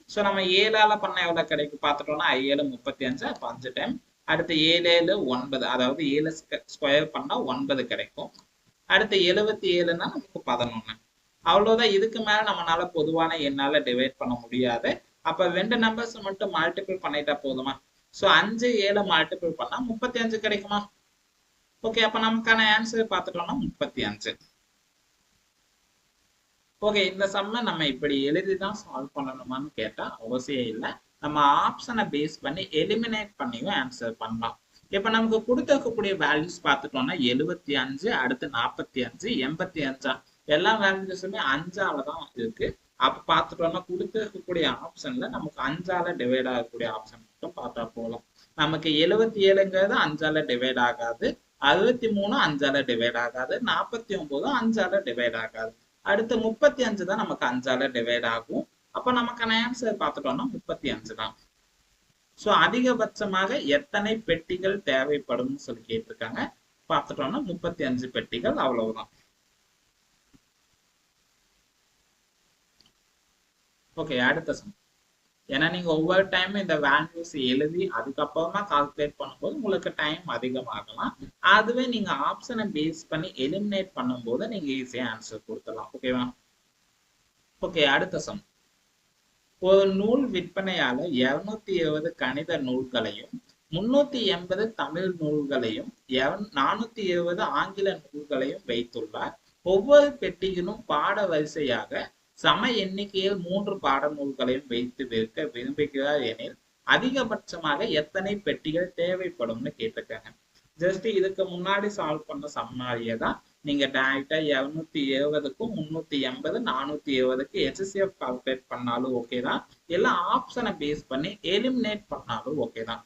ஸோ நம்ம 7ஆல பண்ண எவ்வளவு கிடைக்கும் பார்த்துட்டோம்னா 7 35, அப்போ 5 டைம். அடுத்து 7 7 9, அதாவது 7 ஸ்கொயர் பண்ணா 9 கிடைக்கும். அடுத்து 77ன்னா நமக்கு 11. அவ்வளவுதான். இதுக்கு மேல நம்மளால பொதுவான எண்ணால டிவைட் பண்ண முடியாது. அப்ப 2 நம்பர்ஸ் மட்டும் மல்டிபிள் பண்ணிட்டா போதுமா? ஸோ 5 7 மல்டிபிள் பண்ணா 35 கிடைக்குமா? ஓகே, அப்ப நமக்கான ஆன்சர் பார்த்துட்டோம்னா 35. ஓகே, இந்த சம்மை நம்ம இப்படி எழுதிதான் சால்வ் பண்ணணுமான்னு கேட்டா அவசியம் இல்லை. நம்ம ஆப்ஷனை பேஸ் பண்ணி எலிமினேட் பண்ணியும் ஆன்சர் பண்ணலாம். இப்ப நமக்கு கொடுத்திருக்கக்கூடிய வேல்யூஸ் பார்த்துட்டோம்னா 75, அடுத்து 45, 85. எல்லா வேல்யூஸுமே 5ஆல தான் இருக்கு. அப்ப பார்த்துட்டோம்னா கொடுத்திருக்கக்கூடிய ஆப்ஷன்ல நமக்கு 5ஆல டிவைட் ஆகக்கூடிய ஆப்ஷன் மட்டும் பார்த்தா போதும். நமக்கு 77ங்கிறது 5ஆல டிவைட் ஆகாது, 63 5ஆல டிவைட் ஆகாது, 49 5ஆல டிவைட் ஆகாது. அடுத்து 35 தான் நமக்கு 5ஆல டிவைட் ஆகும். அப்ப நமக்கான ஆன்சர் பார்த்துட்டோம்னா 35 தான். சோ அதிகபட்சமாக எத்தனை பெட்டிகள் தேவைப்படும் சொல்லி கேட்டிருக்காங்க. பார்த்துட்டோம்னா 35 பெட்டிகள், அவ்வளவுதான். ஓகே, அடுத்த சம். ஏன்னா நீங்க ஒவ்வொரு டைம் இந்த வேல்யூஸ் எழுதி அதுக்கப்புறமா கால்குலேட் பண்ணும்போது உங்களுக்கு டைம் அதிகமாகலாம். அதுவே நீங்க ஆப்ஷனை பேஸ் பண்ணி எலிமினேட் பண்ணும்போது நீங்க ஈஸியா ஆன்சர் கொடுத்துடலாம். ஓகேவா? ஓகே, அடுத்த சம். ஒரு நூல் விற்பனையாளர் 270 கணித நூல்களையும் 380 தமிழ் நூல்களையும் 420 ஆங்கில நூல்களையும் வைத்துள்ளார். ஒவ்வொரு பெட்டியிலும் பாட வரிசையாக சம எண்ணிக்கையில் 3 பாடநூல்களையும் வைத்து விற்க விரும்புகிறார் எனில் அதிகபட்சமாக எத்தனை பெட்டிகள் தேவைப்படும்னு கேட்டிருக்காங்க. ஜஸ்ட் இதுக்கு முன்னாடி சால்வ் பண்ண சம்மாரியே தான் நீங்க டைரக்டா 270க்கும் 380 420க்கு HCF கால்குலேட் பண்ணாலும் ஓகே தான், எல்லாம் ஆப்ஷனை பேஸ் பண்ணி எலிமினேட் பண்ணாலும் ஓகே தான்.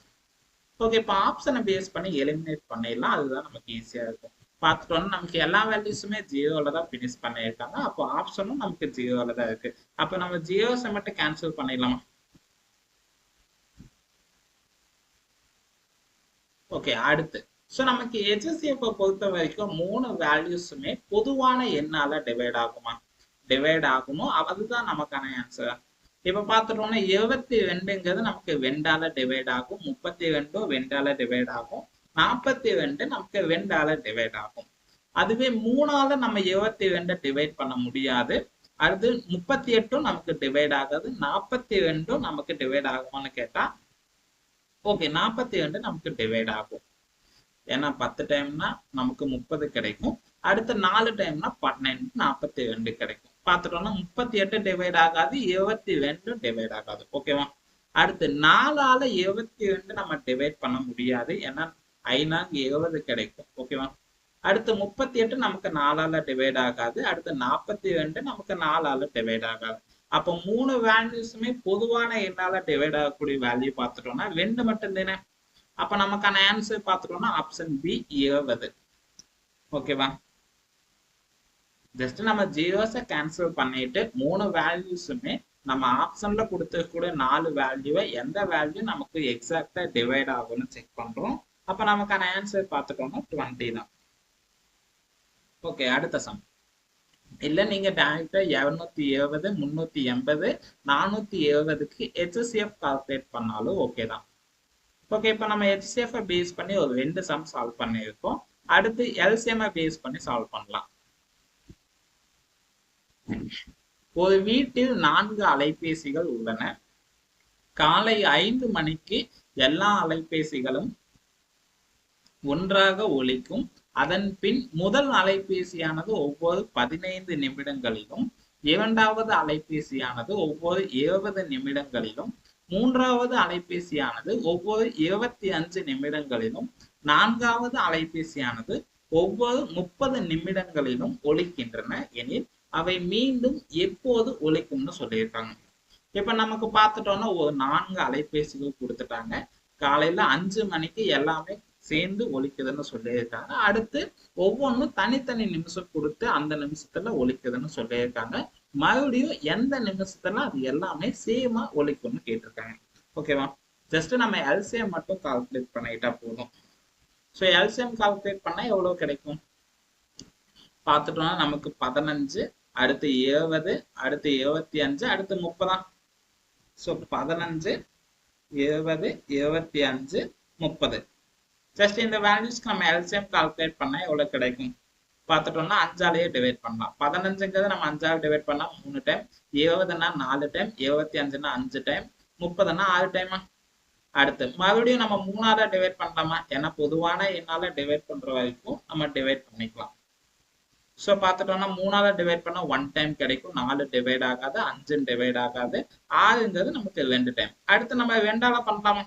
ஓகே, இப்போ ஆப்ஷனை பேஸ் பண்ணி எலிமினேட் பண்ணிடலாம், அதுதான் நமக்கு ஈஸியா இருக்கும். பார்த்துட்டோம்னா நமக்கு எல்லா வேல்யூஸுமே 0ல தான் பினிஷ் பண்ணியிருக்காங்க. அப்போ ஆப்ஷனும் நமக்கு 0ல தான் இருக்கு. அப்போ நம்ம 0ஸை மட்டும் கேன்சல் பண்ணிடலாமா? ஓகே, அடுத்து ஸோ நமக்கு HCF பொறுத்த வரைக்கும் 3 வேல்யூஸுமே பொதுவான எண்ணால டிவைட் ஆகுமா? டிவைட் ஆகணும், அதுதான் நமக்கான ஆன்சர். இப்ப பார்த்துட்டோம்னா 22ங்கிறது நமக்கு 2ஆல டிவைட் ஆகும், 32 2ஆல டிவைட் ஆகும், 42 நமக்கு 2ஆல டிவைட் ஆகும். அதுவே 3ஆல நம்ம 22 டிவைட் பண்ண முடியாது. அடுத்து 38ம் நமக்கு டிவைட் ஆகாது, 42 நமக்கு டிவைட் ஆகுமான்னு கேட்டா ஓகே 42 நமக்கு டிவைட் ஆகும். ஏன்னா 10 டைம்னா நமக்கு 30 கிடைக்கும், அடுத்து 4 டைம்னா 12 42 கிடைக்கும். பார்த்துட்டோம்னா 38 டிவைட் ஆகாது, 22 டிவைட் ஆகாது. ஓகேவா? அடுத்து 4ஆல 22 நம்ம டிவைட் பண்ண முடியாது, ஏன்னா 5 70 கிடைக்கும். ஓகேவா? அடுத்து 38 நமக்கு 4ஆல டிவைட் ஆகாது, அடுத்து 42 நமக்கு 4ஆல டிவைட் ஆகாது. அப்போ 3 வேல்யூஸுமே பொதுவான எண்ணால டிவைட் ஆகக்கூடிய வேல்யூ பார்த்துட்டோம்னா 2 மட்டும் தானே. அப்ப நமக்கான ஆன்சர் பார்த்துட்டோம்னா ஆப்ஷன் பி 20. ஓகேவா? ஜஸ்ட் நம்ம ஜீரோஸை கேன்சல் பண்ணிட்டு 3 வேல்யூஸுமே நம்ம ஆப்ஷன்ல கொடுத்துக்கூடிய 4 வேல்யூவை எந்த வேல்யூ நமக்கு எக்ஸாக்டா டிவைட் ஆகும்னு செக் பண்றோம். அப்ப நமக்கான ஆன்சர் பார்த்துட்டோம்னா 20 தான். ஓகே, அடுத்த சம். இல்ல நீங்க டைரக்டா 270 380 470க்கு HCF கால்குலேட் பண்ணாலும் ஓகே தான். ஓகே, இப்போ நம்ம HCF பேஸ் பண்ணி ஒரு 2 சம் சால்வ் பண்ணியிருக்கோம். அடுத்து LCM பேஸ் பண்ணி சால்வ் பண்ணலாம். ஒரு வீட்டில் 4 அலைபேசிகள் உள்ளன. காலை 5 மணிக்கு எல்லா அலைபேசிகளும் ஒன்றாக ஒலிக்கும். அதன் பின் முதல் அலைபேசியானது ஒவ்வொரு 15 நிமிடங்களிலும், இரண்டாவது அலைபேசியானது ஒவ்வொரு 20 நிமிடங்களிலும், மூன்றாவது அலைபேசியானது ஒவ்வொரு 25 நிமிடங்களிலும், நான்காவது அலைபேசியானது ஒவ்வொரு 30 நிமிடங்களிலும் ஒலிக்கின்றன எனில் அவை மீண்டும் எப்போது ஒலிக்கும்னு சொல்லியிருக்காங்க. இப்ப நமக்கு பார்த்துட்டோம்னா ஒரு 4 அலைபேசிகள் கொடுத்துட்டாங்க. காலையில 5 மணிக்கு எல்லாமே சேர்ந்து ஒலிக்குதுன்னு சொல்லியிருக்காங்க. அடுத்து ஒவ்வொன்றும் தனித்தனி நிமிஷம் கொடுத்து அந்த நிமிஷத்துல ஒலிக்குதுன்னு சொல்லியிருக்காங்க. மறுபடியும் எந்த நிமிஷத்துல அது எல்லாமே சேமா ஒலிக்கும்னு கேட்டிருக்காங்க. ஓகேவா? ஜஸ்ட் நம்ம எல்சிஎம் மட்டும் கால்குலேட் பண்ணிட்டா போதும். ஸோ எல்சிஎம் கால்குலேட் பண்ணா எவ்வளவு கிடைக்கும் பார்த்துட்டோம்னா நமக்கு 15, அடுத்து 20, அடுத்து 25, அடுத்து 30. ஸோ 15, 20, 25, 30. ஜஸ்ட் இந்த வேல்யூஸ்க்கு நம்ம எல்சிஎம் கால்குலேட் பண்ணா எவ்வளவு கிடைக்கும் பார்த்துட்டோம்னா 5ஆலேயே டிவைட் பண்ணலாம். 15ங்கிறது நம்ம 5ஆல் டிவைட் பண்ணா 3 டைம், 20னா 4 டைம், 25னா 5 டைம், 30னா 6 டைமா. அடுத்து மறுபடியும் நம்ம 3ஆல டிவைட் பண்ணலாமா? ஏன்னா பொதுவான எண்ணால டிவைட் பண்ற வரைக்கும் நம்ம டிவைட் பண்ணிக்கலாம். ஸோ பார்த்துட்டோம்னா 3ஆல டிவைட் பண்ணா 1 டைம் கிடைக்கும், 4 டிவைட் ஆகாது, 5 டிவைட் ஆகாது, 6ங்கிறது நமக்கு 2 டைம். அடுத்து நம்ம 2ஆல பண்ணலாமா?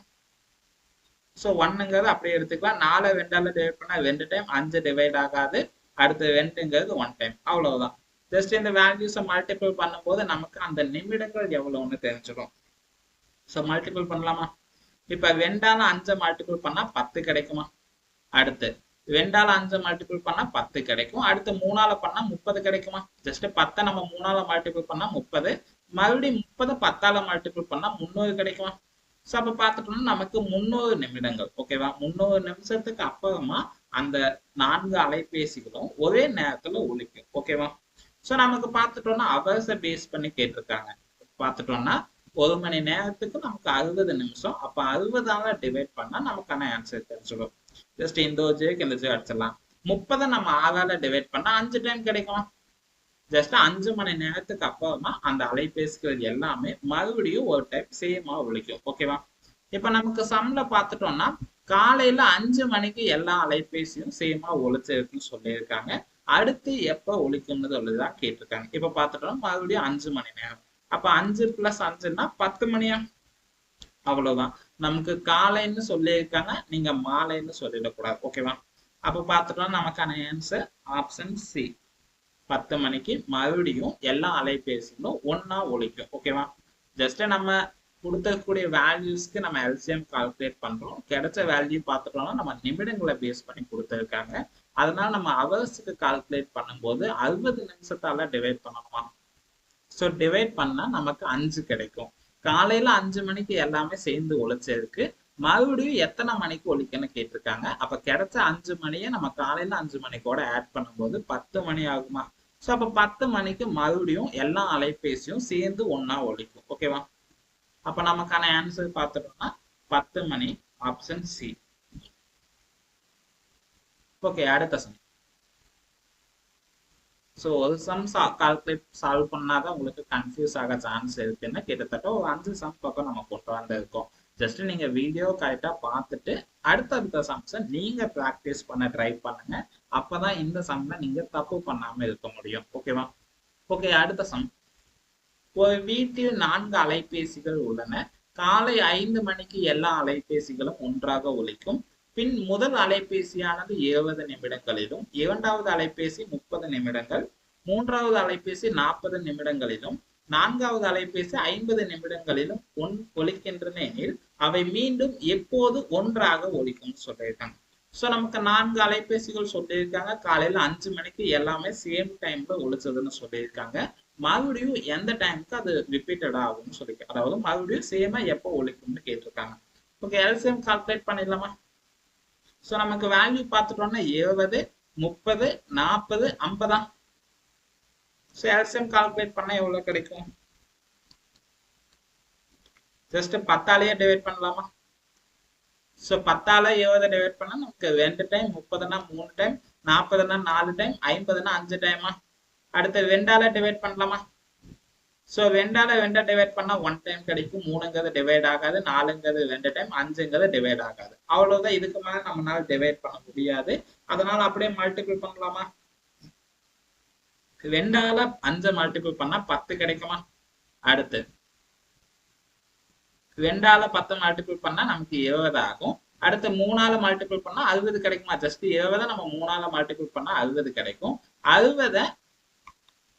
ஸோ 1ங்கிறது அப்படியே எடுத்துக்கலாம். 4 2ஆல டிவைட் பண்ணா 2 டைம், 5 டிவைட் ஆகாது, அடுத்து 2ங்கிறது 1 டைம். அவ்வளவுதான். ஜஸ்ட் இந்த வேல்யூஸை மல்டிபிள் பண்ணும்போது நமக்கு அந்த நிமிடங்கள் எவ்வளவுன்னு தெரிஞ்சிடும். ஸோ மல்டிபிள் பண்ணலாமா? இப்ப 2ஆல 5 மல்டிபிள் பண்ணா 10 கிடைக்குமா? அடுத்து 2ஆல 5 மல்டிபிள் பண்ணா 10 கிடைக்கும். அடுத்து 3ஆல பண்ணா 30 கிடைக்குமா? ஜஸ்ட் 10 நம்ம 3ஆல மல்டிபிள் பண்ணா 30, மறுபடியும் 30 10ஆல மல்டிபிள் பண்ணா 300 கிடைக்குமா? ஸோ அப்ப பார்த்துட்டோம்னா நமக்கு 300 நிமிடங்கள். ஓகேவா? 300 நிமிஷத்துக்கு அப்புறமா அந்த 4 அலைபேசிகளும் ஒரே நேரத்துல ஒலிக்கும். ஓகேவா? ஸோ நமக்கு பார்த்துட்டோம்னா அவர்ஸை பேஸ் பண்ணி கேட்டிருக்காங்க. பார்த்துட்டோம்னா 1 மணி நேரத்துக்கு நமக்கு 60 நிமிஷம். அப்ப 60ஆல டிவைட் பண்ணா நமக்கான ஆன்சர் தெரிஞ்சிடும். ஜஸ்ட் இந்த ஜேக்கு இந்த ஜே அடிச்சிடலாம். 30 நம்ம 6ஆல டிவைட் பண்ணா 5 டைம் கிடைக்கும். ஜஸ்ட் 5 மணி நேரத்துக்கு அப்புறமா அந்த அலைபேசிகள் எல்லாமே மறுபடியும் ஒரு டைம் சேமா ஒலிக்கும். ஓகேவா? இப்ப நமக்கு சம்ல பார்த்துட்டோம்னா காலையில 5 மணிக்கு எல்லா அலைபேசியும் சேமா ஒலிச்சிருக்குன்னு சொல்லியிருக்காங்க. அடுத்து எப்ப ஒலிக்கும்னு சொல்லிதான் கேட்டிருக்காங்க. இப்ப பார்த்துட்டோம்னா மறுபடியும் 5 மணி நேரம். அப்ப 5 + 5ன்னா 10 மணியா? அவ்வளவுதான். நமக்கு காலைன்னு சொல்லியிருக்காங்க, நீங்க மாலைன்னு சொல்லிடக்கூடாது. ஓகேவா? அப்ப பார்த்துட்டோம்னா நமக்கான ஆன்சர் ஆப்ஷன் சி. 10 மணிக்கு மறுபடியும் எல்லா அலைபேசிகளும் ஒன்னா ஒலிக்கும். ஓகேவா? ஜஸ்ட் நம்ம கொடுத்தக்கூடிய வேல்யூஸ்க்கு நம்ம எல்சிஎம் கால்குலேட் பண்றோம். கிடைச்ச வேல்யூ பார்த்துட்டோம்னா நம்ம நிமிடங்களை பேஸ் பண்ணி கொடுத்துருக்காங்க. அதனால நம்ம அவர்ஸுக்கு கால்குலேட் பண்ணும்போது 60 நிமிஷத்தால டிவைட் பண்ணணுமா? ஸோ டிவைட் பண்ணா நமக்கு 5 கிடைக்கும். காலையில 5 மணிக்கு எல்லாமே சேர்ந்து ஒலிச்சிருக்கு. மறுபடியும் எத்தனை மணிக்கு ஒலிக்குன்னு கேட்டிருக்காங்க. அப்ப கிடைச்ச 5 மணியை நம்ம காலையில 5 மணிக்கோட ஆட் பண்ணும்போது 10 மணி ஆகுமா? ஸோ அப்ப 10 மணிக்கு மறுபடியும் எல்லா அலைபேசியும் சேர்ந்து ஒன்னா ஒலிக்கும். ஓகேவா? அப்ப நமக்கான ஆன்சர் பார்த்துட்டோம்னா 10 மணி, ஆப்ஷன் சி. ஓகே, அடுத்த சம். ஸோ ஒரு சம் கால்குலேட் சால்வ் பண்ணாதான் உங்களுக்கு கன்ஃபியூஸ் ஆக சான்ஸ் இருக்குன்னு கிட்டத்தட்ட ஒரு 5 சம் பக்கம் நம்ம கொண்டு வந்திருக்கோம். ஜஸ்ட் நீங்க வீடியோ கரெக்டா பார்த்துட்டு அடுத்த சம்ஸை நீங்க பிராக்டிஸ் பண்ண ட்ரை பண்ணுங்க. அப்பதான் இந்த சம்ல நீங்க தப்பு பண்ணாம இருக்க முடியும். ஓகேவா? ஓகே, அடுத்த சம். ஒரு வீட்டில் 4 அலைபேசிகள் உள்ளன. காலை 5 மணிக்கு எல்லா அலைபேசிகளும் ஒன்றாக ஒலிக்கும். பின் முதல் அலைபேசியானது 20 நிமிடங்களிலும், இரண்டாவது அலைபேசி 30 நிமிடங்கள், மூன்றாவது அலைபேசி 40 நிமிடங்களிலும், நான்காவது அலைபேசி 50 நிமிடங்களிலும் ஒலிக்கின்றன எனில் அவை மீண்டும் எப்போது ஒன்றாக ஒலிக்கும் சொல்லியிருக்காங்க. ஸோ நமக்கு 4 அலைபேசிகள் சொல்லியிருக்காங்க. காலையில 5 மணிக்கு எல்லாமே சேம் டைம்ல ஒலிச்சதுன்னு சொல்லியிருக்காங்க. மறுபடியும் எந்த டைமுக்கு அது ரிப்பீட்டட் ஆகும்னு சொல்லியிருக்காங்க. அதாவது மறுபடியும் சேமா எப்போ ஒலிக்கும்னு கேட்டிருக்காங்க. ஓகே, எல்சிஎம் கால்குலேட் பண்ணிடலாமா? ஸோ நமக்கு வேல்யூ பார்த்துட்டோம்னா 70, 30, 40, 50. ஸோ எல்சிஎம் கால்குலேட் பண்ணா எவ்வளவு கிடைக்கும்? ஜஸ்ட் 10ஆலேயே டிவைட் பண்ணலாமா? ஸோ 10ஆல 70 டிவைட் பண்ணா நமக்கு 2 டைம், 30னா 3 டைம், 40னா 4 டைம், 50னா 5 டைமா? அடுத்து 2ஆல டிவைட் பண்ணலாமா? ஸோ 2ஆல டிவைட் பண்ணா 1 டைம் கிடைக்கும், 3ங்கிறது டிவைட் ஆகாது, 4ங்கிறது 2 டைம், 5ங்கிறது டிவைட் ஆகாது. அவ்வளவுதான், இதுக்கு மேல நம்மளால டிவைட் பண்ண முடியாது. அதனால அப்படியே மல்டிபிள் பண்ணலாமா? 2ஆல 5 மல்டிபிள் பண்ணா 10 கிடைக்குமா? அடுத்து 2ஆல 10 மல்டிபிள் பண்ணா நமக்கு 70 ஆகும். அடுத்து 3ஆல மல்டிபிள் பண்ணா 60 கிடைக்குமா? ஜஸ்ட் 70 நம்ம 3ஆல மல்டிபிள் பண்ணா 60 கிடைக்கும். 60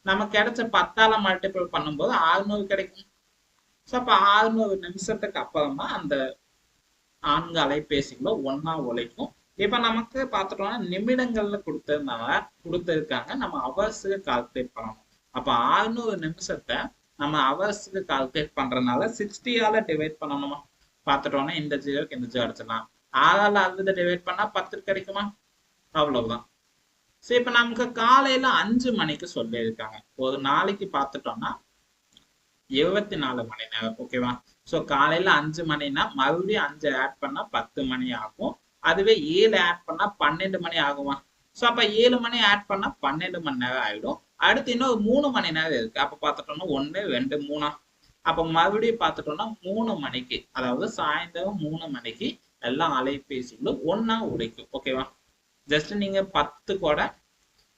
நமக்கு கிடைச்ச 10ஆல மல்டிபிள் பண்ணும்போது 600 கிடைக்கும். ஸோ அப்ப 600 நிமிஷத்துக்கு அப்புறமா அந்த 4 அலைபேசிகளை ஒன்னா உழைக்கும். இப்ப நமக்கு பார்த்துட்டோம்னா நிமிடங்கள்ல கொடுத்திருக்காங்க, நம்ம அவர்ஸுக்கு கால்குலேட் பண்ணணும். அப்ப 600 நிமிஷத்தை நம்ம அவர்ஸுக்கு கால்குலேட் பண்றதுனால 60ஆல டிவைட் பண்ணணுமா? பார்த்துட்டோம்னா இந்த ஜீரோக்கு இந்த ஜீரோ அடிச்சிடலாம். 6ஆல 60 டிவைட் பண்ணா 10 கிடைக்குமா? அவ்வளவுதான். சரி, இப்ப நமக்கு காலையில 5 மணிக்கு சொல்லியிருக்காங்க. ஒரு நாளைக்கு பார்த்துட்டோம்னா 24 மணி நேரம். ஓகேவா? சோ காலையில 5 மணினா மறுபடியும் 5 ஆட் பண்ணா 10 மணி ஆகும். அதுவே 7 ஆட் பண்ணா 12 மணி ஆகுமா? சோ அப்ப 7 மணி ஆட் பண்ணா 12 மணி நேரம் ஆயிடும். அடுத்து இன்னொரு 3 மணி நேரம் இருக்கு. அப்ப பார்த்துட்டோம்னா 1, 2, 3. அப்ப மறுபடியும் பார்த்துட்டோம்னா 3 மணிக்கு, அதாவது சாயந்தரம் 3 மணிக்கு எல்லா அலைபேசிகளும் ஒன்னா உழைக்கும். ஓகேவா? ஜஸ்ட் நீங்க 10 கூட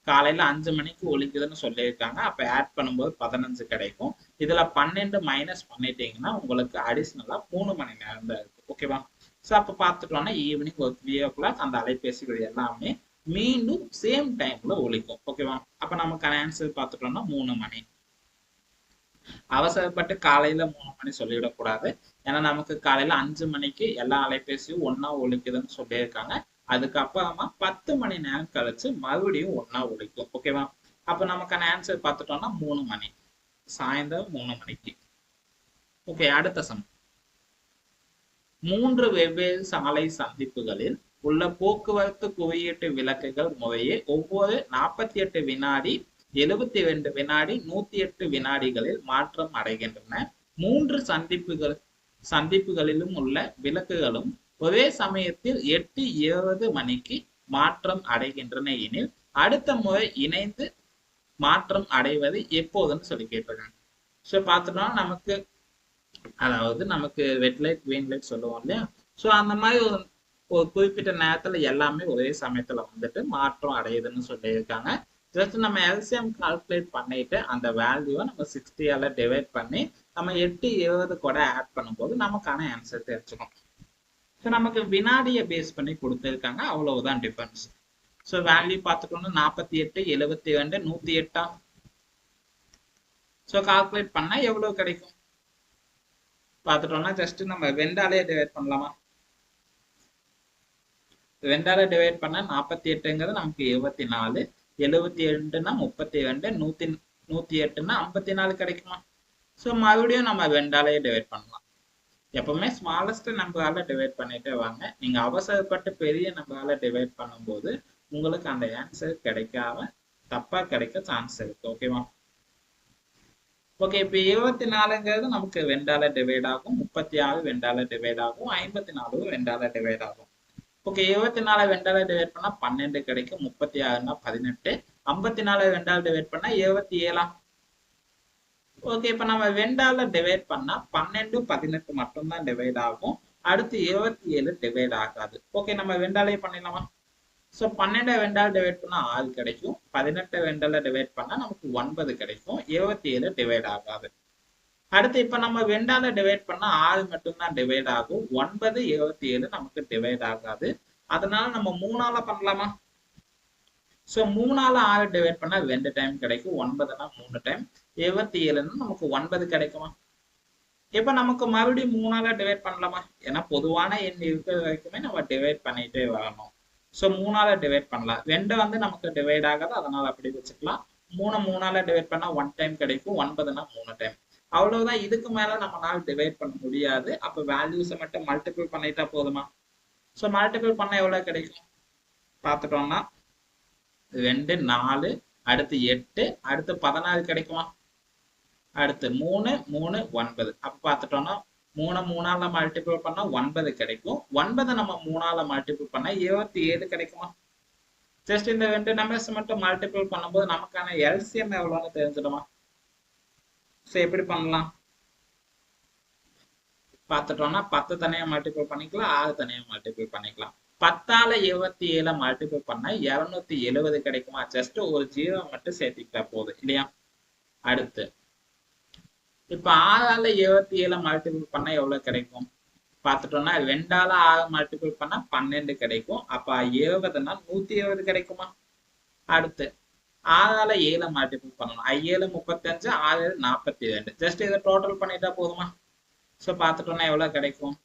காலையில 5 மணிக்கு ஒழிக்குதுன்னு சொல்லியிருக்காங்க. அப்ப ஆட் பண்ணும்போது 15 கிடைக்கும். இதுல 12 மைனஸ் பண்ணிட்டீங்கன்னா உங்களுக்கு அடிஷனலா 3 மணி நேரம் தான் இருக்கு. ஓகேவா? ஸோ அப்ப பார்த்துட்டோம்னா ஈவினிங் ஒரு 3 o'clock அந்த அலைபேசிகள் எல்லாமே மீண்டும் சேம் டைம்ல ஒழிக்கும். ஓகேவா? அப்ப நமக்கான ஆன்சர் பார்த்துட்டோம்னா 3 மணி. அவசரப்பட்டு காலையில 3 மணி சொல்லிவிடக்கூடாது. ஏன்னா நமக்கு காலையில 5 மணிக்கு எல்லா அலைபேசியும் ஒன்னா ஒழிக்குதுன்னு சொல்லியிருக்காங்க. அதுக்கப்புறமா 10 மணி நேரம் கழிச்சு மறுபடியும் ஒன்னா ஒழிக்கும். ஓகேவா? அப்ப நமக்கான ஆன்சர் பார்த்துட்டோம்னா 3 மணி, சாயந்தரம் 3 மணிக்கு. ஓகே, அடுத்த சம். 3 வெவ்வேறு சாலை சந்திப்புகளில் உள்ள போக்குவரத்து குறியீட்டு விளக்குகள் முறையே ஒவ்வொரு 48 வினாடி, 72 வினாடி, 108 வினாடிகளில் மாற்றம் அடைகின்றன. 3 சந்திப்புகளிலும் உள்ள விளக்குகளும் ஒரே சமயத்தில் 8:20 மணிக்கு மாற்றம் அடைகின்றன எனில் அடுத்த முறை இணைந்து மாற்றம் அடைவது எப்போதுன்னு சொல்லி கேட்டிருக்காங்க. ஸோ பார்த்தோம்னா நமக்கு, அதாவது நமக்கு ரெட் லைட், கிரீன் லைட் சொல்லுவோம் இல்லையா? ஸோ அந்த மாதிரி ஒரு குறிப்பிட்ட நேரத்துல எல்லாமே ஒரே சமயத்துல வந்துட்டு மாற்றம் அடையுதுன்னு சொல்லியிருக்காங்க. ஜஸ்ட் நம்ம எல்சிஎம் கால்குலேட் பண்ணிட்டு அந்த வேல்யூவை நம்ம 60ஆல டிவைட் பண்ணி நம்ம 8:20 கூட ஆட் பண்ணும்போது நமக்கான ஆன்சர் தெரிஞ்சுக்கணும். ஸோ நமக்கு வினாடியை பேஸ் பண்ணி கொடுத்துருக்காங்க, அவ்வளவுதான் டிஃபரன்ஸ். ஸோ வேல்யூ பார்த்துட்டோம்னா 48, 72, 108. ஸோ கால்குலேட் பண்ணா எவ்வளவு கிடைக்கும் பார்த்துட்டோம்னா ஜஸ்ட் நம்ம 2ஆலே டிவைட் பண்ணலாமா? 2ஆல டிவைட் பண்ணா 48ங்கிறது நமக்கு 24, 72னா 32, 108னா 54 கிடைக்குமா? ஸோ மறுபடியும் நம்ம 2ஆலே டிவைட் பண்ணலாம். எப்பவுமே ஸ்மாலஸ்ட் நம்பரால டிவைட் பண்ணிட்டே வாங்க. நீங்க அவசரப்பட்டு பெரிய நம்பரால டிவைட் பண்ணும்போது உங்களுக்கு அந்த ஆன்சர் கிடைக்காம தப்பா கிடைக்க சான்ஸ் இருக்கு. ஓகேவா? ஓகே, இப்ப 24ங்கிறது நமக்கு 2ஆல டிவைட் ஆகும், 36 2ஆல டிவைட் ஆகும், 54 2ஆல டிவைட் ஆகும். ஓகே, 24 2ஆல டிவைட் பண்ணா 12 கிடைக்கும், 36னா 18, 54 2ஆல டிவைட் பண்ணா 27. ஓகே, இப்ப நம்ம 2ஆல டிவைட் பண்ணா 12, 18 மட்டும் தான் டிவைட் ஆகும். அடுத்து 27 டிவைட் ஆகாது. ஓகே, நம்ம 2ஆலே பண்ணிடலாமா? ஸோ 12 2ஆல டிவைட் பண்ணா 6 கிடைக்கும், 18 2ஆல டிவைட் பண்ணா நமக்கு 9 கிடைக்கும், 27 டிவைட் ஆகாது. அடுத்து இப்ப நம்ம 2ஆல டிவைட் பண்ணா 6 மட்டும்தான் டிவைட் ஆகும், 9, 27 நமக்கு டிவைட் ஆகாது. அதனால நம்ம 3ஆல பண்ணலாமா? ஸோ 3ஆல 6 டிவைட் பண்ணா 2 டைம் கிடைக்கும், 9னா 3 டைம், 27ன்னா நமக்கு 9 கிடைக்குமா? இப்ப நமக்கு மறுபடியும் 3ஆல டிவைட் பண்ணலாமா? ஏன்னா பொதுவான எண் இருக்கிற வரைக்குமே நம்ம டிவைட் பண்ணிட்டே வரணும். ஸோ 3ஆல டிவைட் பண்ணலாம். 2 வந்து நமக்கு டிவைட் ஆகாது, அதனால அப்படி வச்சுக்கலாம். 3ஆல டிவைட் பண்ணா 1 டைம் கிடைக்கும், 9னா 3 டைம். அவ்வளவுதான், இதுக்கு மேல நம்மளால டிவைட் பண்ண முடியாது. அப்ப வேல்யூஸை மட்டும் மல்டிபிள் பண்ணிட்டா போதுமா? ஸோ மல்டிபிள் பண்ண எவ்வளவு கிடைக்கும் பார்த்துட்டோம்னா 2 4 அடுத்து 8 அடுத்து 16 கிடைக்குமா? அடுத்து 3 3 9. அப்ப பார்த்துட்டோம்னா 3 3ஆல மல்டிபிள் பண்ணா 9 கிடைக்கும். 9 நம்ம 3ஆல மல்டிபிள் பண்ணா 27 கிடைக்குமா? ஜஸ்ட் இந்த ரெண்டு நம்பர்ஸ் மட்டும் மல்டிபிள் பண்ணும்போது நமக்கான எல்சிஎம் எவ்வளோன்னு தெரிஞ்சிடுமா? ஸோ எப்படி பண்ணலாம் பார்த்துட்டோம்னா 10 தனியாக மல்டிபிள் பண்ணிக்கலாம், 6 தனியாக மல்டிபிள் பண்ணிக்கலாம். 10ஆல 27 மல்டிபிள் பண்ணா 270 கிடைக்குமா? ஜஸ்ட் ஒரு 0 மட்டும் சேர்த்துக்கிட்டா போதும் இல்லையா? அடுத்து இப்ப 6ஆல 27 மல்டிபிள் பண்ணா எவ்வளவு கிடைக்கும் பார்த்துட்டோம்னா 2ஆல 6 மல்டிபிள் பண்ணா 12 கிடைக்கும். அப்ப 70னா 170 கிடைக்குமா? அடுத்து 6ஆல 7 மல்டிபிள் பண்ணணும். 7 35, 6 42. ஜஸ்ட் இதை டோட்டல் பண்ணிட்டா போதுமா? ஸோ பார்த்துட்டோம்னா எவ்வளவு கிடைக்கும்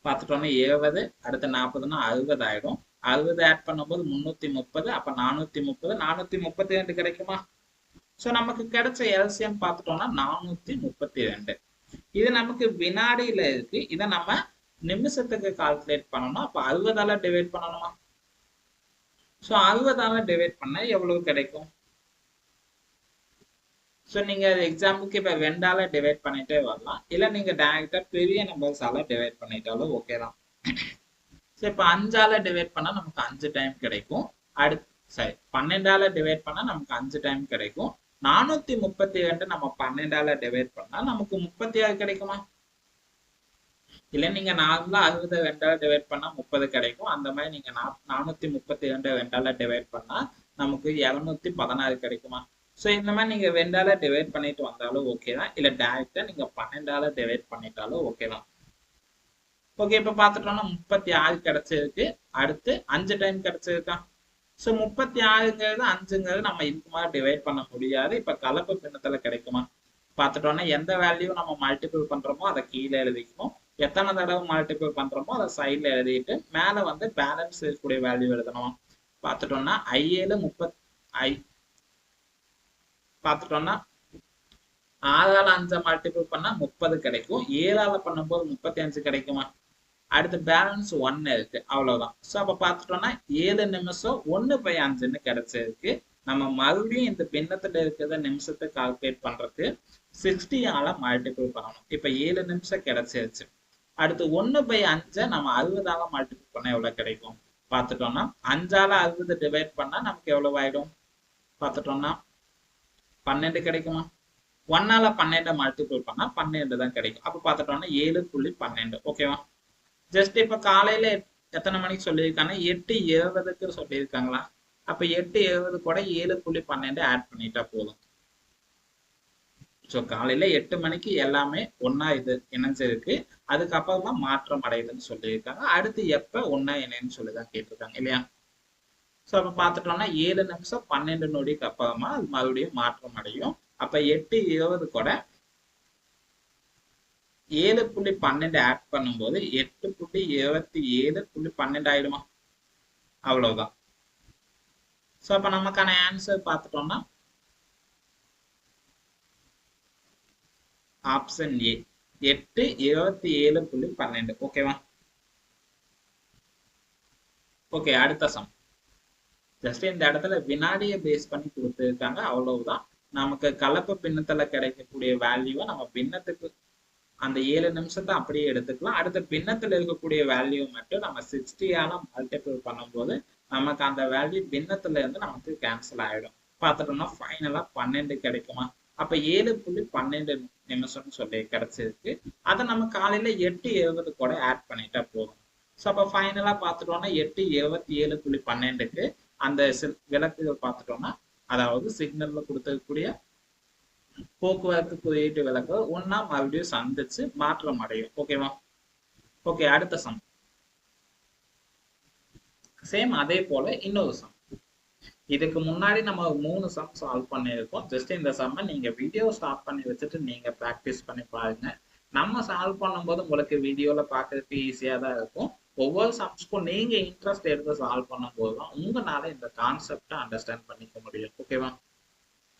பார்த்துட்டோம்னா 70 அடுத்து 40னா 60 ஆயிடும். 60 ஆட் பண்ணும்போது 330, அப்ப 430 432 கிடைக்குமா? ஸோ நமக்கு கிடைச்ச எல்சிஎம் பார்த்துட்டோம்னா 432. இது நமக்கு வினாடியில இருக்கு. இதை நம்ம நிமிஷத்துக்கு கால்குலேட் பண்ணணும். அப்ப 60ஆல டிவைட் பண்ணணுமா? ஸோ 60ஆல டிவைட் பண்ணா எவ்வளவு கிடைக்கும்? ஸோ நீங்க எக்ஸாம்பிளுக்கு இப்ப 2ஆல டிவைட் பண்ணிட்டே வரலாம், இல்ல நீங்க டைரக்டா பெரிய நம்பர்ஸால டிவைட் பண்ணிட்டாலும் ஓகே தான். ஸோ இப்போ 5ஆல டிவைட் பண்ணா நமக்கு 5 டைம் கிடைக்கும். அடுத்து சரி 12ஆல டிவைட் பண்ணா நமக்கு 5 டைம் கிடைக்கும். 432 நம்ம 12ஆல டிவைட் பண்ணா நமக்கு 36 கிடைக்குமா? இல்ல நீங்க நார்மலா 60 2ஆல டிவைட் பண்ணா 30 கிடைக்கும். அந்த மாதிரி நீங்க 432 2ஆல டிவைட் பண்ணா நமக்கு 216 கிடைக்குமா? ஸோ இந்த மாதிரி நீங்க 2ஆல டிவைட் பண்ணிட்டு வந்தாலும் ஓகே தான், இல்ல டைரக்டா நீங்க 12ஆல டிவைட் பண்ணிட்டாலும் ஓகே தான். ஓகே இப்ப பார்த்துட்டோம்னா 36 கிடைச்சிருக்கு. அடுத்து 5 டைம் கிடைச்சிருக்கா? ஸோ 36ங்கிறது 5ங்கிறது நம்ம இதுக்கு மாதிரி டிவைட் பண்ண முடியாது. இப்ப கலப்பு பின்னத்துல கிடைக்குமா? பார்த்துட்டோம்னா எந்த வேல்யூ நம்ம மல்டிபிள் பண்றோமோ அதை கீழே எழுதிக்கணும், எத்தனை தடவை மல்டிபிள் பண்றோமோ அதை சைட்ல எழுதிட்டு மேல வந்து பேலன்ஸ் இருக்கக்கூடிய வேல்யூ எழுதணும். பார்த்துட்டோம்னா 7 பார்த்துட்டோம்னா 6ஆல 5 மல்டிபிள் பண்ணா 30 கிடைக்கும். 7ஆல பண்ணும்போது 35 கிடைக்குமா? அடுத்து பேலன்ஸ் 1 இருக்கு, அவ்வளவுதான். ஸோ அப்ப பார்த்துட்டோம்னா 7 நிமிஷம் 1/5ன்னு கிடைச்சிருக்கு. நம்ம மறுபடியும் இந்த பின்னத்துல இருக்கிறத நிமிஷத்தை கால்குலேட் பண்றதுக்கு 60ஆல மல்டிபிள் பண்ணணும். இப்ப 7 நிமிஷம் கிடைச்சிருச்சு. அடுத்து 1/5 நம்ம 60ஆல மல்டிபிள் பண்ணா எவ்வளவு கிடைக்கும் பார்த்துட்டோம்னா 5ஆல 60 டிவைட் பண்ணா நமக்கு எவ்வளவு ஆயிடும் பார்த்துட்டோம்னா 12 கிடைக்குமா? 1ஆல 12 மல்டிபிள் பண்ணா 12 தான் கிடைக்கும். அப்ப பார்த்துட்டோம்னா 7.12. ஓகேவா? ஜஸ்ட் இப்ப காலையில எத்தனை மணிக்கு சொல்லியிருக்காங்க? 8:20க்கு சொல்லியிருக்காங்களா? அப்ப 8:20 கூட 7.12 ஆட் பண்ணிட்டா போதும். ஸோ காலையில 8 மணிக்கு எல்லாமே ஒன்னா இது இணைஞ்சிருக்கு. அதுக்கப்புறம் தான் மாற்றம் அடையுதுன்னு சொல்லியிருக்காங்க. அடுத்து எப்ப ஒன்னா இணைன்னு சொல்லிதான் கேட்டிருக்காங்க இல்லையா? ஸோ அப்ப பார்த்துட்டோம்னா 7 நிமிஷம் 12 நொடிக்கு அப்புறமா அது மறுபடியும் மாற்றம் அடையும். அப்ப 8:20 கூட 7.12 ஆட் பண்ணும்போது 8.27.12 ஆயிடுமா? அவ்வளவுதான். ஸோ அப்ப நமக்கான ஆன்சர் பார்த்துட்டோம்னா ஆப்ஷன் ஏ 8:27.12. ஓகேவா? ஓகே அடுத்த சம். ஜஸ்ட் இந்த இடத்துல வினாடியை பேஸ் பண்ணி கொடுத்துருக்காங்க, அவ்வளவுதான். நமக்கு கலப்பு பின்னத்துல கிடைக்கக்கூடிய வேல்யூவை நம்ம பின்னத்துக்கு அந்த 7 நிமிஷத்தை அப்படியே எடுத்துக்கலாம். அடுத்த பின்னத்துல இருக்கக்கூடிய வேல்யூ மட்டும் நம்ம 60ஆல மல்டிபிள் பண்ணும்போது நமக்கு அந்த வேல்யூ பின்னத்துல இருந்து நமக்கு கேன்சல் ஆயிடும். பார்த்துட்டோம்னா ஃபைனலா 12 கிடைக்குமா? அப்ப 7.12 நிமிஷம்னு சொல்லி கிடைச்சிருக்கு. அதை நம்ம காலையில 8:20 கூட ஆட் பண்ணிட்டா போதும். ஸோ அப்ப ஃபைனலா பார்த்துட்டோம்னா 8:27.12க்கு அந்த விளக்குகள் பார்த்துட்டோம்னா, அதாவது சிக்னல்ல கொடுத்துக்கூடிய போக்குவரத்து குறியீட்டு விளக்குகள் ஒன்னா மறுபடியும் சந்திச்சு மாற்றம் அடையும். ஓகேவா? ஓகே அடுத்த சம். சேம் அதே போல இன்னொரு சம். இதுக்கு முன்னாடி நம்ம 3 சம் சால்வ் பண்ணியிருக்கோம். ஜஸ்ட் இந்த சம்மை நீங்க வீடியோ ஸ்டாப் பண்ணி வச்சுட்டு நீங்க ப்ராக்டிஸ் பண்ணி பாருங்க. நம்ம சால்வ் பண்ணும்போது உங்களுக்கு வீடியோல பார்க்கறதுக்கு ஈஸியா தான் இருக்கும். ஒவ்வொரு சம்ஸ்க்கும் நீங்க இன்ட்ரெஸ்ட் எடுத்து சால்வ் பண்ணும்போது தான் உங்களால இந்த கான்செப்டை அண்டர்ஸ்டாண்ட் பண்ணிக்க முடியும். ஓகேவா?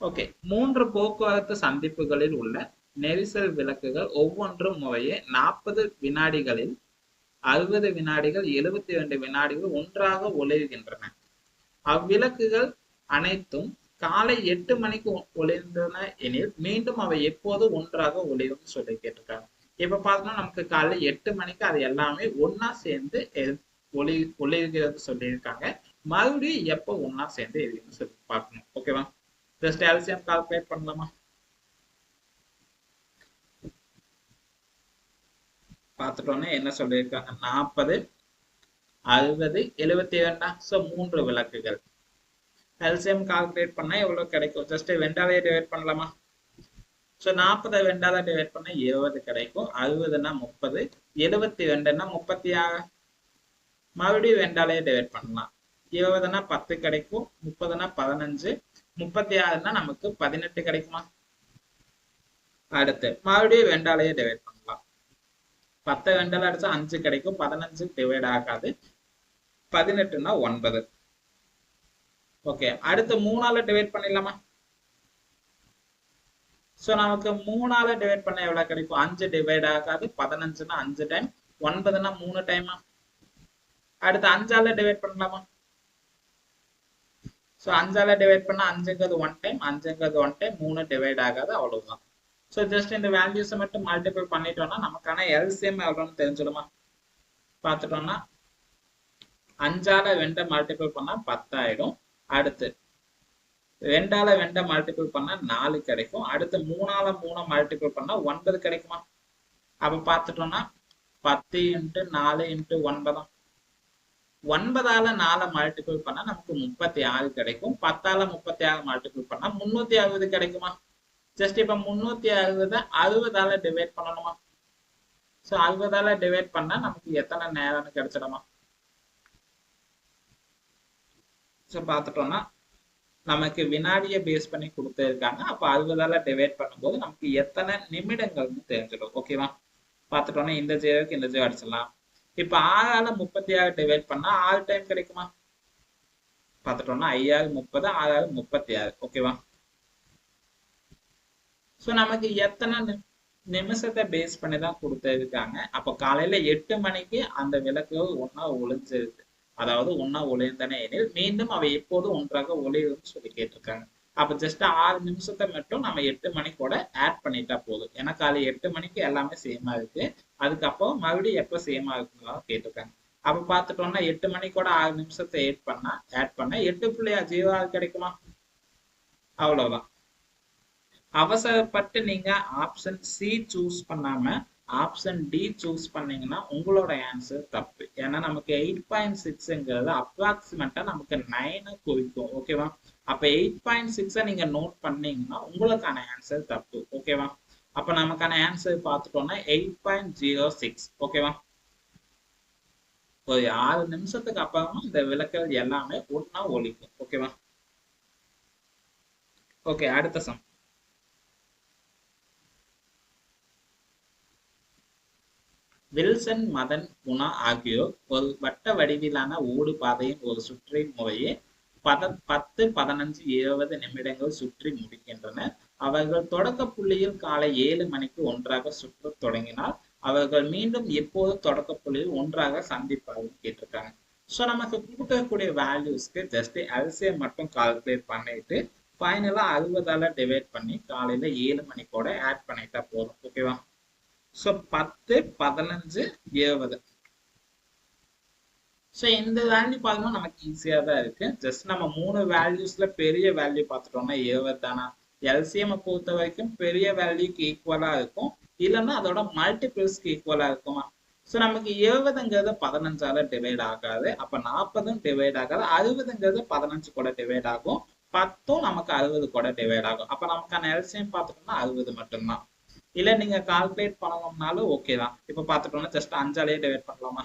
ஓகே 3 போக்குவரத்து சந்திப்புகளில் உள்ள நெரிசல் விளக்குகள் ஒவ்வொன்றும் முறையே 40 வினாடிகளில் 60 வினாடிகள் 72 வினாடிகள் ஒன்றாக ஒளிர்கின்றன. அவ்விளக்குகள் அனைத்தும் காலை 8 மணிக்கு ஒளிர்ந்தன எனில் மீண்டும் அவை எப்போது ஒன்றாக ஒளிரும் சொல்லி கேட்டிருக்காங்க. இப்ப பார்த்தோம்னா நமக்கு காலைல 8 மணிக்கு அது எல்லாமே ஒன்னா சேர்ந்து ஒளிர்கிறது சொல்லியிருக்காங்க. மறுபடியும் எப்போ ஒன்னா சேர்ந்து எரியும்னு சொல்லி பார்க்கணும். ஓகேவா? ஜஸ்ட் எல்சிஎம் கால்குலேட் பண்ணலாமா? பார்த்துட்டோன்னே என்ன சொல்லியிருக்காங்க? 40, 60, 72. ஸோ 3 விளக்குகள். எல்சிஎம் கால்குலேட் பண்ணா எவ்வளவு கிடைக்கும்? ஜஸ்ட் 2ஆல டிவைட் பண்ணலாமா? ஸோ 40 2ஆல டிவைட் பண்ணா 20 கிடைக்கும். 60னா 30, 72னா 36. மறுபடியும் 2ஆல டிவைட் பண்ணலாம். 20னா 10 கிடைக்கும், 30னா 15, 36னா நமக்கு 18 கிடைக்குமா? அடுத்து மறுபடியும் 2ஆல டிவைட் பண்ணலாம். 10 2ஆல அடிச்சா 5 கிடைக்கும், 15 டிவைட் ஆகாது, 18னா 9. ஓகே, அடுத்து 3ஆல டிவைட் பண்ணிடலாமா? சோ நமக்கு 3ஆல டிவைட் பண்ண எவ்வளவு கிடைக்கும்? 5 டிவைட் ஆகாது, 15னா 5 டைம், 9னா 3 டைமா? அடுத்து 5ஆல டிவைட் பண்ணலாமா? சோ 5ஆல டிவைட் பண்ணா 5ங்கிறது 1 டைம், 5ங்கிறது 1 டைம், 3 டிவைட் ஆகாது, அவ்வளவுதான். சோ ஜஸ்ட் இந்த வேல்யூஸை மட்டும் மல்டிபிள் பண்ணிட்டோம்னா நமக்கான எல்சிஎம் எவ்வளவுன்னு தெரிஞ்சிடுமா? பார்த்துட்டோம்னா 5ஆல 2 மல்டிபிள் பண்ணா 10 ஆயிடும். அடுத்து 2ஆல 2 மல்டிபிள் பண்ணா 4 கிடைக்கும். அடுத்து 3ஆல 3 மல்டிபிள் பண்ணா 9 கிடைக்குமா? அப்ப பார்த்துட்டோம்னா 10 × 4 × 9. 9ஆல 4 மல்டிபிள் பண்ணா நமக்கு 36 கிடைக்கும். 10ஆல 36 மல்டிபிள் பண்ணா 360 கிடைக்குமா? ஜஸ்ட் இப்ப 360 60ஆல டிவைட் பண்ணணுமா? சோ 60ஆல டிவைட் பண்ணா நமக்கு எத்தனை நேரம்னு கிடைச்சிடுமா? சோ பார்த்துட்டோம்னா நமக்கு வினாடியை பேஸ் பண்ணி கொடுத்துருக்காங்க. அப்ப 60ஆல டிவைட் பண்ணும்போது நமக்கு எத்தனை நிமிடங்கள்னு தெரிஞ்சிடும். ஓகேவா? பார்த்துட்டோம்னா இந்த 0க்கு இந்த 0 அடிச்சிடலாம். இப்ப 6ஆல 36 டிவைட் பண்ணா 6 டைம் கிடைக்குமா? பார்த்துட்டோம்னா 5 30, 6 36. ஓகேவா? சோ நமக்கு எத்தனை நிமிஷத்தை பேஸ் பண்ணி தான் கொடுத்துருக்காங்க. அப்ப காலையில 8 மணிக்கு அந்த விளக்கு ஒன்னா ஒளிஞ்சிருக்கு, அதாவது ஒன்னா ஒளிர்ந்தன எனில் மீண்டும் அவை எப்போது ஒன்றாக ஒளிரும்னு சொல்லி கேட்டிருக்காங்க. அப்ப ஜஸ்ட் 6 நிமிஷத்தை மட்டும் நம்ம 8 மணிக்கூட ஆட் பண்ணிட்டா போதும். ஏன்னா காலை 8 மணிக்கு எல்லாமே சேமா இருக்கு. அதுக்கப்புறம் மறுபடியும் எப்ப சேமா இருக்குன்னு கேட்டிருக்காங்க. அப்ப பார்த்துட்டோம்னா 8 மணிக்கூட 6 நிமிஷத்தை ஆட் பண்ண 8.06 கிடைக்குமா? அவ்வளவுதான். அவசரப்பட்டு நீங்க ஆப்ஷன் சி சூஸ் பண்ணாம ஆப்ஷன் டி சூஸ் பண்ணீங்கன்னா உங்களோட ஆன்சர் தப்பு. ஏன்னா நமக்கு 8.6ங்கிறது அப்ராக்சிமேட்டா நமக்கு 9 குறிக்கும். ஓகேவா? அப்ப 8.6 நீங்க நோட் பண்ணீங்கன்னா உங்களுக்கான ஆன்சர் தப்பு. ஓகேவா? அப்ப நமக்கான ஆன்சர் பார்த்துட்டோம்னா 8.06. ஓகேவா? ஒரு 6 நிமிஷத்துக்கு அப்புறமா இந்த விளக்குகள் எல்லாமே ஒன்னா ஒலிக்கும். ஓகேவா? ஓகே, அடுத்த சம். வில்சன், மதன், குணா ஆகியோர் ஒரு வட்ட வடிவிலான ஓடு பாதையின் ஒரு சுற்றை முறையே 10, 15, 20 நிமிடங்கள் சுற்றி முடிக்கின்றனர். அவர்கள் தொடக்க புள்ளியில் காலை 7 மணிக்கு ஒன்றாக சுற்ற தொடங்கினால் அவர்கள் மீண்டும் எப்போது தொடக்க புள்ளியில் ஒன்றாக சந்திப்பார்கள் கேட்டிருக்காங்க. ஸோ நமக்கு கொடுக்கக்கூடிய வேல்யூஸ்க்கு ஜஸ்ட் எல்சிஎம் மட்டும் கால்குலேட் பண்ணிட்டு ஃபைனலா 60ஆல டிவைட் பண்ணி காலையில 7 மணிக்கூட ஆட் பண்ணிட்டா போதும். ஓகேவா? ஸோ 10, 15, 20. ஸோ இந்த வேல்யூ பார்த்தோம்னா நமக்கு ஈஸியாக தான் இருக்கு. ஜஸ்ட் நம்ம 3 வேல்யூஸ்ல பெரிய வேல்யூ பார்த்துட்டோம்னா 20 தானா? எல்சிஎம் பொறுத்த வரைக்கும் பெரிய வேல்யூக்கு ஈக்குவலா இருக்கும், இல்லைன்னா அதோட மல்டிபிள்ஸ்க்கு ஈக்குவலா இருக்குமா? ஸோ நமக்கு 20ங்கிறது 15ஆல டிவைட் ஆகாது, அப்ப 40ம் டிவைட் ஆகாது, 60ங்கிறது 15 கூட டிவைட் ஆகும், 10ம் நமக்கு 60 கூட டிவைட் ஆகும். அப்ப நமக்கான எல்சிஎம் பார்த்துட்டோம்னா 60 மட்டும்தான். இல்ல நீங்க கால்குலேட் பண்ணணும்னாலும் ஓகே தான். இப்ப பார்த்துட்டோம்னா ஜஸ்ட் 5ஆலே டிவைட் பண்ணலாமா?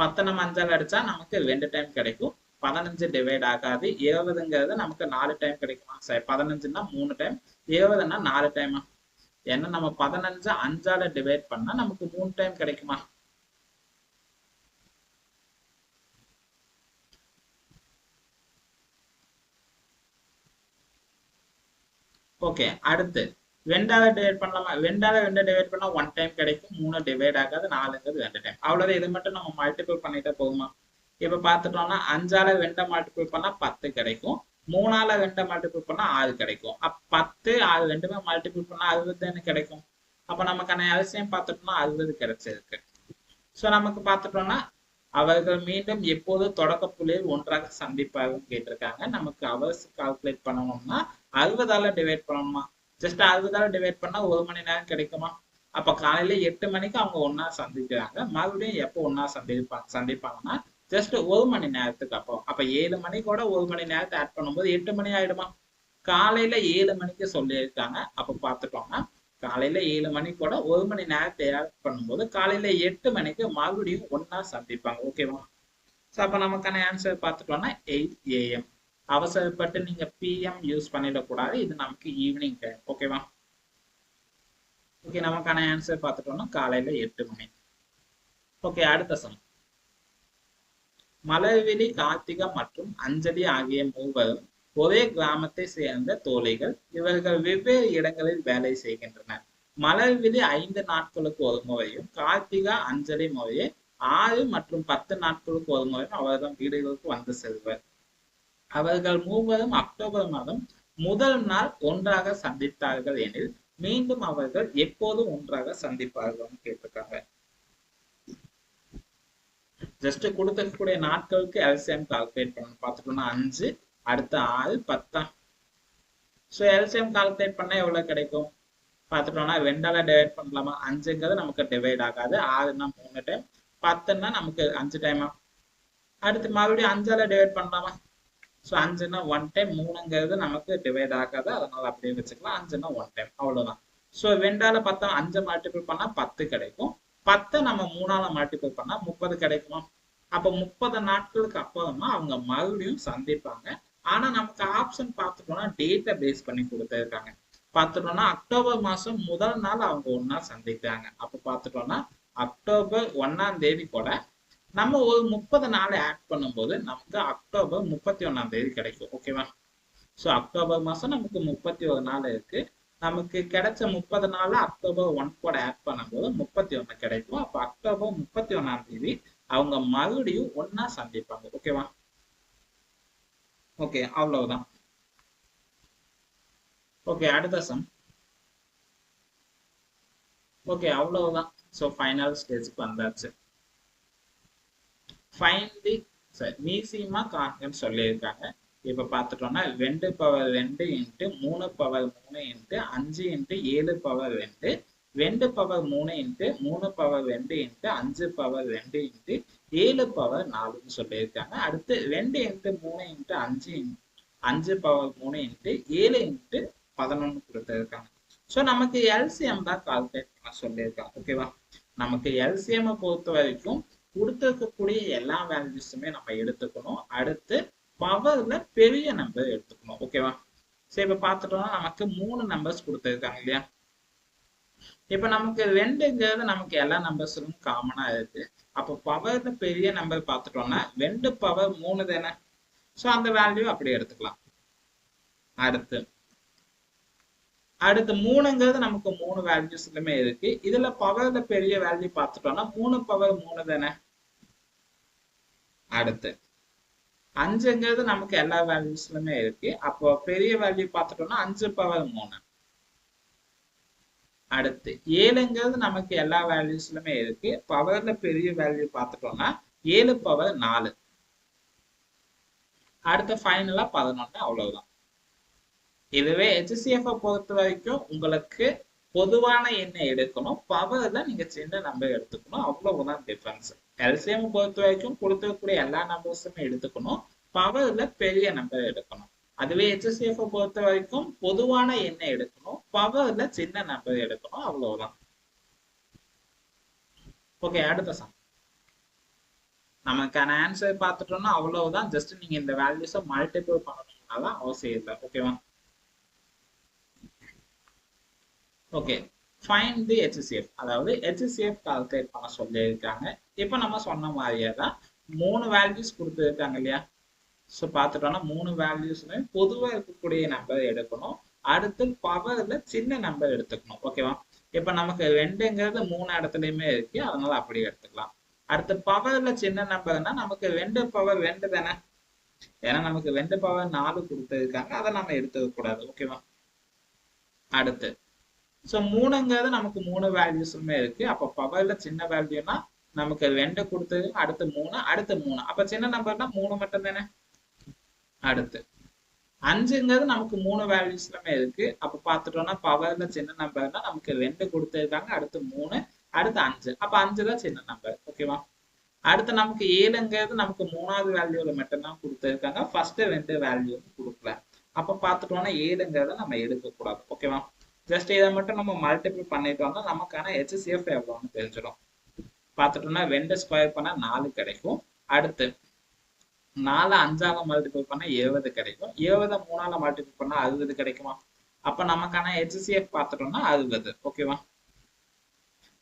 10 நம்ம 5ஆல அடிச்சா நமக்கு 2 டைம் கிடைக்கும், 15 டிவைட் ஆகாது. 20ங்கிறது நமக்கு 4 டைம் கிடைக்குமா? சரி, 15னா 3 டைம், 20னா 4 டைமா? ஏன்னா நம்ம 15 5ஆல டிவைட் பண்ணா நமக்கு 3 டைம் கிடைக்குமா? ஓகே, அடுத்து ரெண்டால டிவைட் பண்ணலாமா? ரெண்டால 2 டிவைட் பண்ணா 1 டைம் கிடைக்கும். 3 டிவைட் ஆகாது. 4ங்கிறது 2 டைம். அவ்வளவுதான். இது மட்டும் நம்ம மல்டிபிள் பண்ணிட்டா போதுமா? இப்ப பார்த்துட்டோம்னா 5ஆல 2 மல்டிபிள் பண்ணா 10 கிடைக்கும். 3ஆல 2 மல்டிபிள் பண்ணா 6 கிடைக்கும். 10 6 ரெண்டுமே மல்டிபிள் பண்ணா 60 தானே கிடைக்கும். அப்ப நமக்கான எல்சிஎம் பார்த்துட்டோம்னா 60 கிடைச்சிருக்கு. சோ நமக்கு பார்த்துட்டோம்னா அவர்கள் மீண்டும் எப்போது தொடக்க புள்ளியில் ஒன்றாக சந்திப்பார்கள் கேட்டிருக்காங்க. நமக்கு அவர்ஸ் கால்குலேட் பண்ணணும்னா 60ஆல டிவைட் பண்ணணுமா? ஜஸ்ட் 60ஆல டிவைட் பண்ணா 1 மணி நேரம் கிடைக்குமா? அப்ப காலையில 8 மணிக்கு அவங்க ஒன்னா சந்திக்கிறாங்க. மறுபடியும் எப்போ ஒன்னா சந்திப்பாங்கன்னா ஜஸ்ட் 1 மணி நேரத்துக்கு அப்புறம். அப்ப 7 மணி கூட 1 மணி நேரத்தை ஆட் பண்ணும்போது 8 மணி ஆயிடுமா? காலையில 7 மணிக்கு சொல்லியிருக்காங்க. அப்ப பார்த்துட்டோம்னா காலையில 7 மணி கூட 1 மணி நேரத்தை ஆட் பண்ணும்போது காலையில 8 மணிக்கு மறுபடியும் ஒன்னா சந்திப்பாங்க. ஓகேவா? சோ அப்ப நமக்கான ஆன்சர் பார்த்துட்டோம்னா 8 AM. அவசரப்பட்டு நீங்க PM யூஸ் பண்ணிடக்கூடாது. இது நமக்கு ஈவினிங் டைம். ஓகேவா? ஓகே, நமக்கான ஆன்சர் பார்த்துட்டோம்னா காலையில 8 மணி. ஓகே, அடுத்த சம். மலர்விழி, கார்த்திகா மற்றும் அஞ்சலி ஆகிய மூவரும் ஒரே கிராமத்தை சேர்ந்த தோழிகள். இவர்கள் வெவ்வேறு இடங்களில் வேலை செய்கின்றனர். மலர்விழி 5 நாட்களுக்கு ஒரு முறையும், கார்த்திகா அஞ்சலி முறையே 6 மற்றும் 10 நாட்களுக்கு ஒரு முறையும் அவர்கள் வீடுகளுக்கு வந்து செல்வர். அவர்கள் மூவரும் அக்டோபர் மாதம் முதல் நாள் ஒன்றாக சந்தித்தார்கள் எனில் மீண்டும் அவர்கள் எப்போது ஒன்றாக சந்திப்பார்கள் கேட்டிருக்காங்க. ஜஸ்ட் கொடுத்திருக்கக்கூடிய நாட்களுக்கு எல்சிஎம் கால்குலேட் பண்ணணும். பார்த்துட்டோம்னா 5 அடுத்த 6 10. ஸோ எல்சிஎம் கால்குலேட் பண்ணா எவ்வளவு கிடைக்கும்? பார்த்துட்டோம்னா 2ஆல டிவைட் பண்ணலாமா? 5ங்கிறது நமக்கு டிவைட் ஆகாது. 6ன்னா 3 டைம், 10ன்னா நமக்கு 5 டைமா. அடுத்து மறுபடியும் 5ஆல டிவைட் பண்ணலாமா? ஸோ 5ன்னா 1 டைம், 3ங்கிறது நமக்கு டிவைட் ஆகாது. அதனால அப்படியே வச்சுக்கலாம். 5ன்னா 1 டைம், அவ்வளவுதான். ஸோ 2ஆல 10 5 மல்டிபிள் பண்ணா 10 கிடைக்கும். 10 நம்ம 3ஆல மல்டிபிள் பண்ணா 30 கிடைக்குமா? அப்ப 30 நாட்களுக்கு அப்புறமா அவங்க மறுபடியும் சந்திப்பாங்க. ஆனா நமக்கு ஆப்ஷன் பார்த்துட்டோம்னா டேட்டா பேஸ் பண்ணி கொடுத்துருக்காங்க. பார்த்துட்டோம்னா அக்டோபர் மாசம் முதல் நாள் அவங்க ஒன்னா சந்திக்கிறாங்க. அப்ப பார்த்துட்டோம்னா அக்டோபர் 1ஆம் தேதி கூட நம்ம ஒரு 30 நாள் ஆட் பண்ணும்போது நமக்கு அக்டோபர் 31ஆம் தேதி கிடைக்கும். ஓகேவா? ஸோ அக்டோபர் மாசம் நமக்கு 31 நாள் இருக்கு. நமக்கு கிடைச்ச 30 நாள் அக்டோபர் 1 கூட ஆட் பண்ணும்போது 31 கிடைக்கும். அப்ப அக்டோபர் 31ஆம் தேதி அவங்க மறுபடியும் ஒன்னா சந்திப்பாங்க. ஓகேவா? ஓகே, அவ்வளவுதான். ஓகே, அடுத்த சம். ஓகே, அவ்வளவுதான். ஸோ ஃபைனல் ஸ்டேஜுக்கு வந்தாச்சு. ஃபைண்ட் தி மீசிமா கான்ஸ்டன்ட் சொல்லியிருக்காங்க. இப்ப பார்த்துட்டோம்னா 2/2 into 3/3 into 5 into 7/2 2/3 into 3/2 into 5/2 into 7/4 சொல்லியிருக்காங்க. அடுத்து 2 இன்ட்டு 3 இன்ட்டு 5/3 இன்ட்டு 7 இன்ட்டு 11 கொடுத்துருக்காங்க. ஸோ நமக்கு எல்சிஎம் தான் கால்குலேட் பண்ண சொல்லியிருக்காங்க. ஓகேவா? நமக்கு எல்சிஎம் பொறுத்த வரைக்கும் கொடுத்துருக்கக்கூடிய எல்லா வேல்யூஸுமே நம்ம எடுத்துக்கணும். அடுத்து பவர்ல பெரிய நம்பர் எடுத்துக்கணும். ஓகேவா? சரி, இப்ப பார்த்துட்டோம்னா நமக்கு 3 நம்பர்ஸ் கொடுத்துருக்காங்க இல்லையா? இப்ப நமக்கு 2ங்கிறது நமக்கு எல்லா நம்பர்ஸும் காமனா இருக்கு. அப்போ பவர்ல பெரிய நம்பர் பார்த்துட்டோம்னா 2/3 தானே. ஸோ அந்த வேல்யூ அப்படியே எடுத்துக்கலாம். அடுத்து 3ங்கிறது நமக்கு 3 வேல்யூஸ்லுமே இருக்கு. இதுல பவர்ல பெரிய வேல்யூ பார்த்துட்டோம்னா 3/3 தானே. அடுத்து 5ங்கிறது நமக்கு எல்லா வேல்யூஸ்லுமே இருக்கு. அப்போ பெரிய வேல்யூ பார்த்துட்டோம்னா 5/3. அடுத்து 7ங்கிறது நமக்கு எல்லா வேல்யூஸ்லுமே இருக்கு. பவர்ல பெரிய வேல்யூ பார்த்துட்டோம்னா 7/4. அடுத்து ஃபைனலா 11. அவ்வளவுதான். இதுவே HCF பொறுத்த வரைக்கும் உங்களுக்கு பொதுவான எண்ணை எடுக்கணும். பவர்ல நீங்க சின்ன நம்பர் எடுத்துக்கணும். அவ்வளவுதான் டிஃபரன்ஸ். எல்சிஎம் பொறுத்த வரைக்கும் கொடுத்துக்கூடிய எல்லா நம்பர்ஸுமே எடுத்துக்கணும். பவர்ல பெரிய நம்பர் எடுக்கணும். அதுவே HCF பொறுத்த வரைக்கும் பொதுவான எண்ணை எடுக்கணும். பவர்ல சின்ன நம்பர் எடுக்கணும். அவ்வளவுதான். ஓகே, அடுத்த சம். நமக்கான ஆன்சர் பார்த்துட்டோம்னா அவ்வளவுதான். ஜஸ்ட் நீங்க இந்த வேல்யூஸை மல்டிபிள் பண்ணணும்னாதான் அவசியம் இல்லை. ஓகேவா? ஓகே, ஃபைண்ட் தி HCF. அதாவது HCF கால்குலேட் பண்ண சொல்லியிருக்காங்க. இப்போ நம்ம சொன்ன மாதிரியே தான் 3 வேல்யூஸ் கொடுத்துருக்காங்க இல்லையா? ஸோ பார்த்துட்டோம்னா 3 வேல்யூஸ்மே பொதுவாக இருக்கக்கூடிய நம்பர் எடுக்கணும். அடுத்து பவர்ல சின்ன நம்பர் எடுத்துக்கணும். ஓகேவா? இப்ப நமக்கு 2ங்கிறது 3 இடத்துலயுமே இருக்கு, அதனால அப்படியே எடுத்துக்கலாம். அடுத்து பவர்ல சின்ன நம்பர்னா நமக்கு 2 பவர் 2 தானே, ஏன்னா நமக்கு 2 பவர் 4 கொடுத்துருக்காங்க, அதை நம்ம எடுத்துக்க கூடாது. ஓகேவா? அடுத்து ஸோ 3ங்கிறது நமக்கு 3 வேல்யூஸுமே இருக்கு. அப்போ பவர்ல சின்ன வேல்யூனா நமக்கு 2 கொடுத்தது, அடுத்து 3, அடுத்து 3. அப்ப சின்ன நம்பர்னா 3 மட்டும் தானே. அடுத்து 5ங்கிறது நமக்கு 3 வேல்யூஸ்லுமே இருக்கு. அப்ப பார்த்துட்டோம்னா பவர்ல சின்ன நம்பர்னா நமக்கு 2 கொடுத்துருக்காங்க, அடுத்து 3, அடுத்து 5. அப்ப 5 தான் சின்ன நம்பர். ஓகேவா? அடுத்து நமக்கு 7ங்கிறது நமக்கு 3வது வேல்யூல மட்டும்தான் கொடுத்துருக்காங்க, ஃபர்ஸ்ட் 2 வேல்யூ கொடுக்கல. அப்ப பார்த்துட்டோம்னா 7ங்கிறத நம்ம எடுக்கக்கூடாது. ஓகேவா? ஜஸ்ட் இதை மட்டும் நம்ம மல்டிபிள் பண்ணிட்டோம்னா நமக்கான HCF எவ்வளோன்னு தெரிஞ்சிடும். பார்த்துட்டோம்னா 2 ஸ்கொயர் பண்ணா 4 கிடைக்கும். அடுத்து 4 5ஆல மல்டிபிள் பண்ணா 70 கிடைக்கும். 70 3ஆல மல்டிபிள் பண்ணா 60 கிடைக்குமா? அப்ப நமக்கான HCF பார்த்துட்டோம்னா 60. ஓகேவா?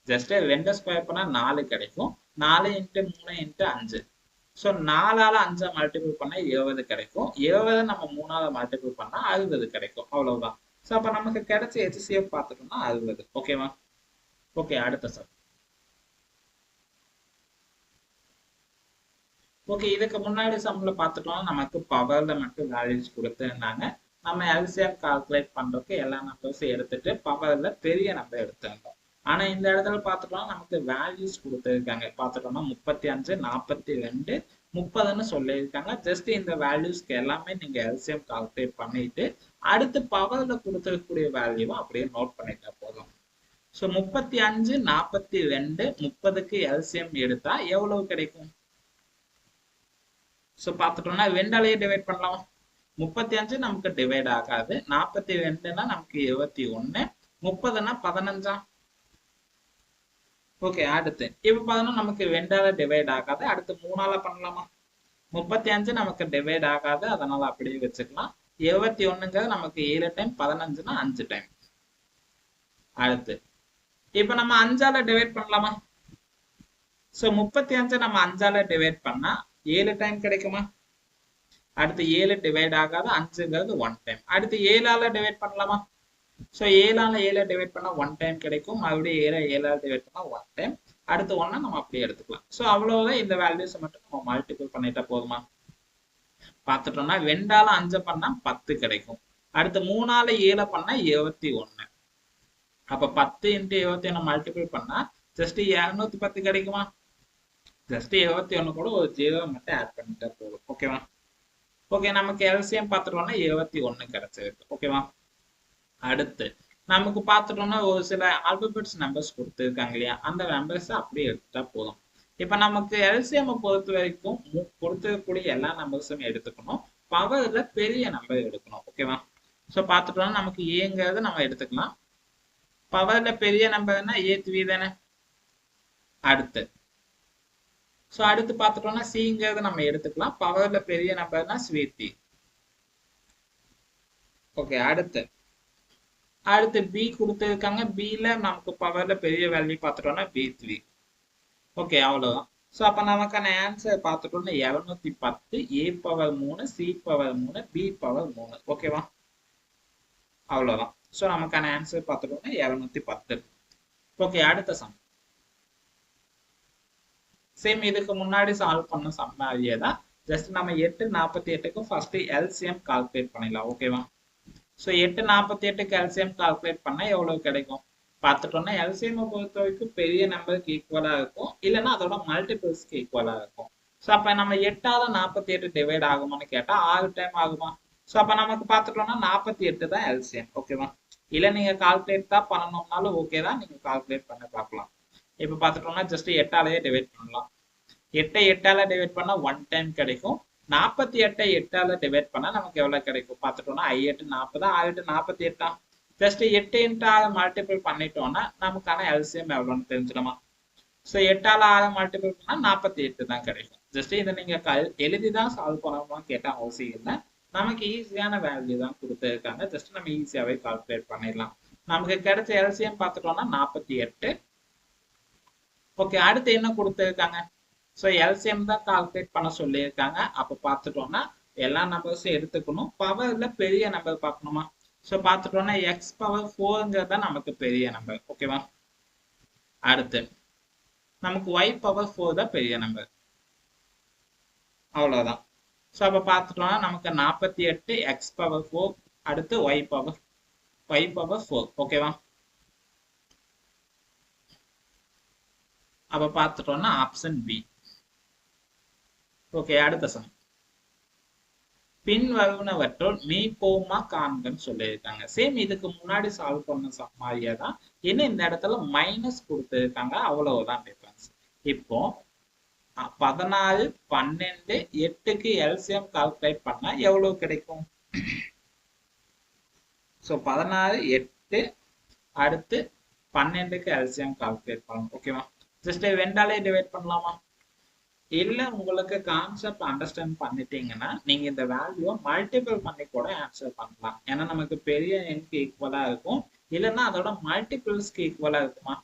ஜஸ்ட் 2 ஸ்கொயர் பண்ணா 4 கிடைக்கும். 4 × 3 × 5. ஸோ 4ஆல 5 மல்டிபிள் பண்ணா 70 கிடைக்கும். 70 நம்ம 3ஆல மல்டிபிள் பண்ணா 60 கிடைக்கும். அவ்வளவுதான். ஸோ அப்ப நமக்கு கிடைச்ச HCF பார்த்துட்டோம்னா 60. ஓகேவா? ஓகே, அடுத்த சார். ஓகே, இதுக்கு முன்னாடி சம்ல பார்த்துட்டோம்னா நமக்கு பவர்ல மட்டும் வேல்யூஸ் கொடுத்துருந்தாங்க. நம்ம LCM கால்குலேட் பண்றதுக்கு எல்லா நம்பர்ஸும் எடுத்துட்டு பவர்ல பெரிய நம்பர் எடுத்துருந்தோம். ஆனா இந்த இடத்துல பார்த்துட்டோம்னா நமக்கு வேல்யூஸ் கொடுத்துருக்காங்க. பார்த்துட்டோம்னா 35, 42, 30ன்னு சொல்லியிருக்காங்க. ஜஸ்ட் இந்த வேல்யூஸ்க்கு எல்லாமே நீங்க LCM கால்குலேட் பண்ணிட்டு அடுத்து பவர்ல கொடுத்துருக்கக்கூடிய வேல்யூவை அப்படியே நோட் பண்ணிட்டா போதும். ஸோ 35, 42, 30க்கு LCM எடுத்தா எவ்வளவு கிடைக்கும்? ஸோ பார்த்துட்டோம்னா 2ஆலேயே டிவைட் பண்ணலாம். 35 நமக்கு டிவைட் ஆகாது, 42னா நமக்கு 21, 30னா 15. ஓகே, அடுத்து இப்ப பார்த்தோம்னா நமக்கு 2ஆல டிவைட் ஆகாது, அடுத்து 3ஆல பண்ணலாமா? 35 நமக்கு டிவைட் ஆகாது, அதனால அப்படியே வச்சுக்கலாம். 21ங்கிறது நமக்கு 7 டைம், 15னா 5 டைம். அடுத்து இப்ப நம்ம 5ஆல டிவைட் பண்ணலாமா? ஸோ 35 நம்ம 5ஆல டிவைட் பண்ணா 7 டைம் கிடைக்குமா? அடுத்து 7 டிவைட் ஆகாது, 5ங்கிறது 1 டைம். அடுத்து 7ஆல டிவைட் பண்ணலாமா? ஸோ 7ஆல 7 டிவைட் பண்ணா 1 டைம் கிடைக்கும். மறுபடியும் 7ஆல டிவைட் பண்ணா 1 டைம். அடுத்து 1 நம்ம அப்படியே எடுத்துக்கலாம். ஸோ அவ்வளவுதான். இந்த வேல்யூஸ் மட்டும் நம்ம மல்டிபிள் பண்ணிட்டா போதுமா? பார்த்துட்டோம்னா 2ஆல 5 பண்ணா 10 கிடைக்கும். அடுத்து 3ஆல 7 பண்ணா 21. அப்ப 10 × 21 மல்டிபிள் பண்ணா ஜஸ்ட் 210 கிடைக்குமா? ஜஸ்ட் 21 கூட ஒரு 0 மட்டும் ஆட் பண்ணிட்டா போதும். ஓகேவா? ஓகே, நமக்கு LCM பார்த்துட்டோம்னா 21 கிடைச்சிருக்கு. ஓகேவா? அடுத்து நமக்கு பார்த்துட்டோம்னா ஒரு சில ஆல்பபெட்ஸ் நம்பர்ஸ் கொடுத்துருக்காங்க இல்லையா, அந்த நம்பர்ஸ் அப்படியே எடுத்துட்டா போதும். இப்ப நமக்கு LCM பொறுத்த வரைக்கும் கொடுத்துக்கூடிய எல்லா நம்பர்ஸும் எடுத்துக்கணும். பவர்ல பெரிய நம்பர் எடுக்கணும். ஓகேவா? ஸோ பார்த்துட்டோம்னா நமக்கு ஏங்கிறது நம்ம எடுத்துக்கலாம். பவர்ல பெரிய நம்பர்னா A3 தானே. அடுத்து ஸோ அடுத்து பார்த்துட்டோம்னா சிங்கிறத நம்ம எடுத்துக்கலாம். பவர்ல பெரிய நம்பர்னா ஸ்வீட்டி. ஓகே, அடுத்து பி கொடுத்துருக்காங்க. பில நமக்கு பவர்ல பெரிய வேல்யூ பார்த்துட்டோம்னா B3. ஓகே, அவ்வளவுதான். ஸோ அப்ப நமக்கான ஆன்சர் பார்த்துட்டோம்னா 210, A power 3, C power 3, B power 3. ஓகேவா? அவ்வளவுதான். ஸோ நமக்கான ஆன்சர் பார்த்துட்டோம்னா 210. ஓகே, அடுத்த சம். சேம் இதுக்கு முன்னாடி சால்வ் பண்ண சம் மாதிரியே தான். ஜஸ்ட் நம்ம 8, 48க்கு ஃபர்ஸ்ட் LCM கால்குலேட் பண்ணிடலாம். ஓகேவா? ஸோ 8, 48க்கு LCM கால்குலேட் பண்ணா எவ்வளவு கிடைக்கும்? பார்த்துட்டோம்னா LCM பொறுத்த வரைக்கும் பெரிய நம்பருக்கு ஈக்குவலா இருக்கும், இல்லைன்னா அதோட மல்டிபிள்ஸ்க்கு ஈக்குவலா இருக்கும். ஸோ அப்ப நம்ம 8ஆல 48 டிவைட் ஆகுமான்னு கேட்டா 6 டைம் ஆகுமா? ஸோ அப்ப நமக்கு பார்த்துட்டோம்னா 48 தான் LCM. ஓகேவா? இல்ல நீங்க கால்குலேட் தான் பண்ணணும்னாலும் ஓகே தான், நீங்க கால்குலேட் பண்ண பார்க்கலாம். இப்ப பார்த்துட்டோம்னா ஜஸ்ட் 8ஆலேயே டிவைட் பண்ணலாம். 8ஐ 8ஆல டிவைட் பண்ணா 1 டைம் கிடைக்கும். 48ஐ 8ஆல டிவைட் பண்ணா நமக்கு எவ்வளவு கிடைக்கும்? பார்த்துட்டோம்னா 8 40, 6 48. ஜஸ்ட் 8 × 6 மல்டிபிள் பண்ணிட்டோம்னா நமக்கான LCM எவ்வளவுன்னு தெரிஞ்சிடுமா? ஸோ 8ஆல 6 மல்டிபிள் பண்ணா 48 தான் கிடைக்கும். ஜஸ்ட் இதை நீங்க எழுதி தான் சால்வ் பண்ணணும்னு கேட்டா அவசியம் இல்லை. நமக்கு ஈஸியான வேல்யூ தான் கொடுத்துருக்காங்க. ஜஸ்ட் நம்ம ஈஸியாவே கால்குலேட் பண்ணிடலாம். நமக்கு கிடைச்ச LCM பார்த்துட்டோம்னா 48. ஓகே, அடுத்து என்ன கொடுத்துருக்காங்க? ஸோ LCM தான் கால்குலேட் பண்ண சொல்லியிருக்காங்க. அப்போ பார்த்துட்டோம்னா எல்லா நம்பர்ஸும் எடுத்துக்கணும். பவர்ல பெரிய நம்பர் பார்க்கணுமா? ஸோ பார்த்துட்டோம்னா எக்ஸ் பவர் 4ங்கிறது தான் நமக்கு பெரிய நம்பர். ஓகேவா? அடுத்து நமக்கு ஒய் பவர் 4 தான் பெரிய நம்பர். அவ்வளோதான். ஸோ அப்போ பார்த்துட்டோம்னா நமக்கு 48 எக்ஸ் பவர் 4, அடுத்து ஒய் பவர் 4. ஓகேவா? அப்போ பார்த்துட்டோம்னா ஆப்ஷன் பி. ஓகே, அடுத்த சம். பின் வருவனவற்றுள் மீப்போமா காண்கன்னு சொல்லியிருக்காங்க. சேம் இதுக்கு முன்னாடி சால்வ் பண்ண சம் மாதிரியே தான். என்ன இந்த இடத்துல மைனஸ் கொடுத்துருக்காங்க, அவ்வளவுதான் டிஃபரன்ஸ். இப்போ 14, 12, 8க்கு எல்சிஎம் கால்குலேட் பண்ணா எவ்வளவு கிடைக்கும்? ஸோ 14, 8 அடுத்து 12க்கு எல்சிஎம் கால்குலேட் பண்ணணும். ஓகேவா? ஜஸ்ட் வெண்டாலே டிவைட் பண்ணலாமா? இல்ல உங்களுக்கு கான்செப்ட் அண்டர்ஸ்டாண்ட் பண்ணிட்டீங்கன்னா நீங்க இந்த வேல்யூவை மல்டிபிள் பண்ணி கூட ஆன்சர் பண்ணலாம். ஏன்னா நமக்கு பெரிய எண்ணுக்கு ஈக்குவலா இருக்கும், இல்லைன்னா அதோட மல்டிபிள்ஸ்க்கு ஈக்குவலா இருக்குமா?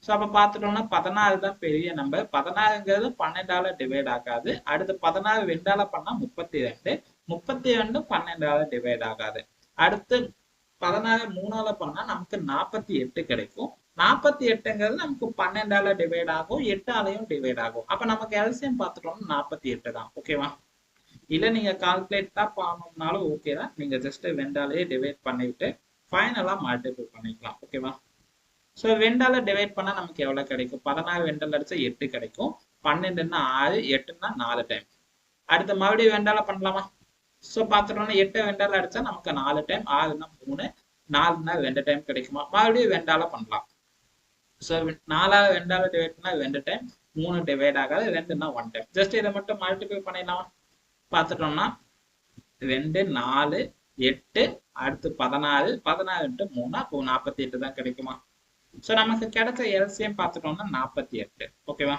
ஸோ அப்ப பார்த்துட்டோம்னா 14 தான் பெரிய நம்பர். 14ங்கிறது 12ஆல டிவைட் ஆகாது. அடுத்து 14 2ஆல பண்ணா 32, 32 12ஆல டிவைட் ஆகாது. அடுத்து 14 3ஆல பண்ணா நமக்கு 48 கிடைக்கும். 48ங்கிறது நமக்கு 12ஆல டிவைட் ஆகும், 8ஆலையும் டிவைட் ஆகும். அப்ப நமக்கு எல்சிஎம் பார்த்துட்டோம்னா 48 தான். ஓகேவா? இல்ல நீங்க கால்குலேட் தான் பண்ணணும்னாலும் ஓகே தான். நீங்க ஜஸ்ட் 2ஆலேயே டிவைட் பண்ணிட்டு ஃபைனலா மல்டிபிள் பண்ணிக்கலாம். ஓகேவா? ஸோ 2ஆல டிவைட் பண்ணா நமக்கு எவ்வளவு கிடைக்கும்? 14 2ஆல அடிச்சா 8 கிடைக்கும். 12ன்னா 6, 8ன்னா 4 டைம். அடுத்து மறுபடியும் 2ஆல பண்ணலாமா? ஸோ பார்த்துட்டோம்னா 8 2ஆல அடிச்சா நமக்கு 4 டைம், 6ன்னா 3, 4ன்னா 2 டைம் கிடைக்குமா? மறுபடியும் 2ஆல பண்ணலாம். ஸோ 4ஆல 2ஆல டிவைட் பண்ணா 2 டைம், 3 டிவைட் ஆகாது, 2ன்னா 1 டைம். ஜஸ்ட் இதை மட்டும் மல்டிபிள் பண்ணிடலாம். பார்த்துட்டோம்னா 2, 4, 8 அடுத்து 14, 14 × 3 அப்போ 48 தான் கிடைக்குமா? ஸோ நமக்கு கிடைச்ச எல்சிஎம் பார்த்துட்டோம்னா 48. ஓகேவா?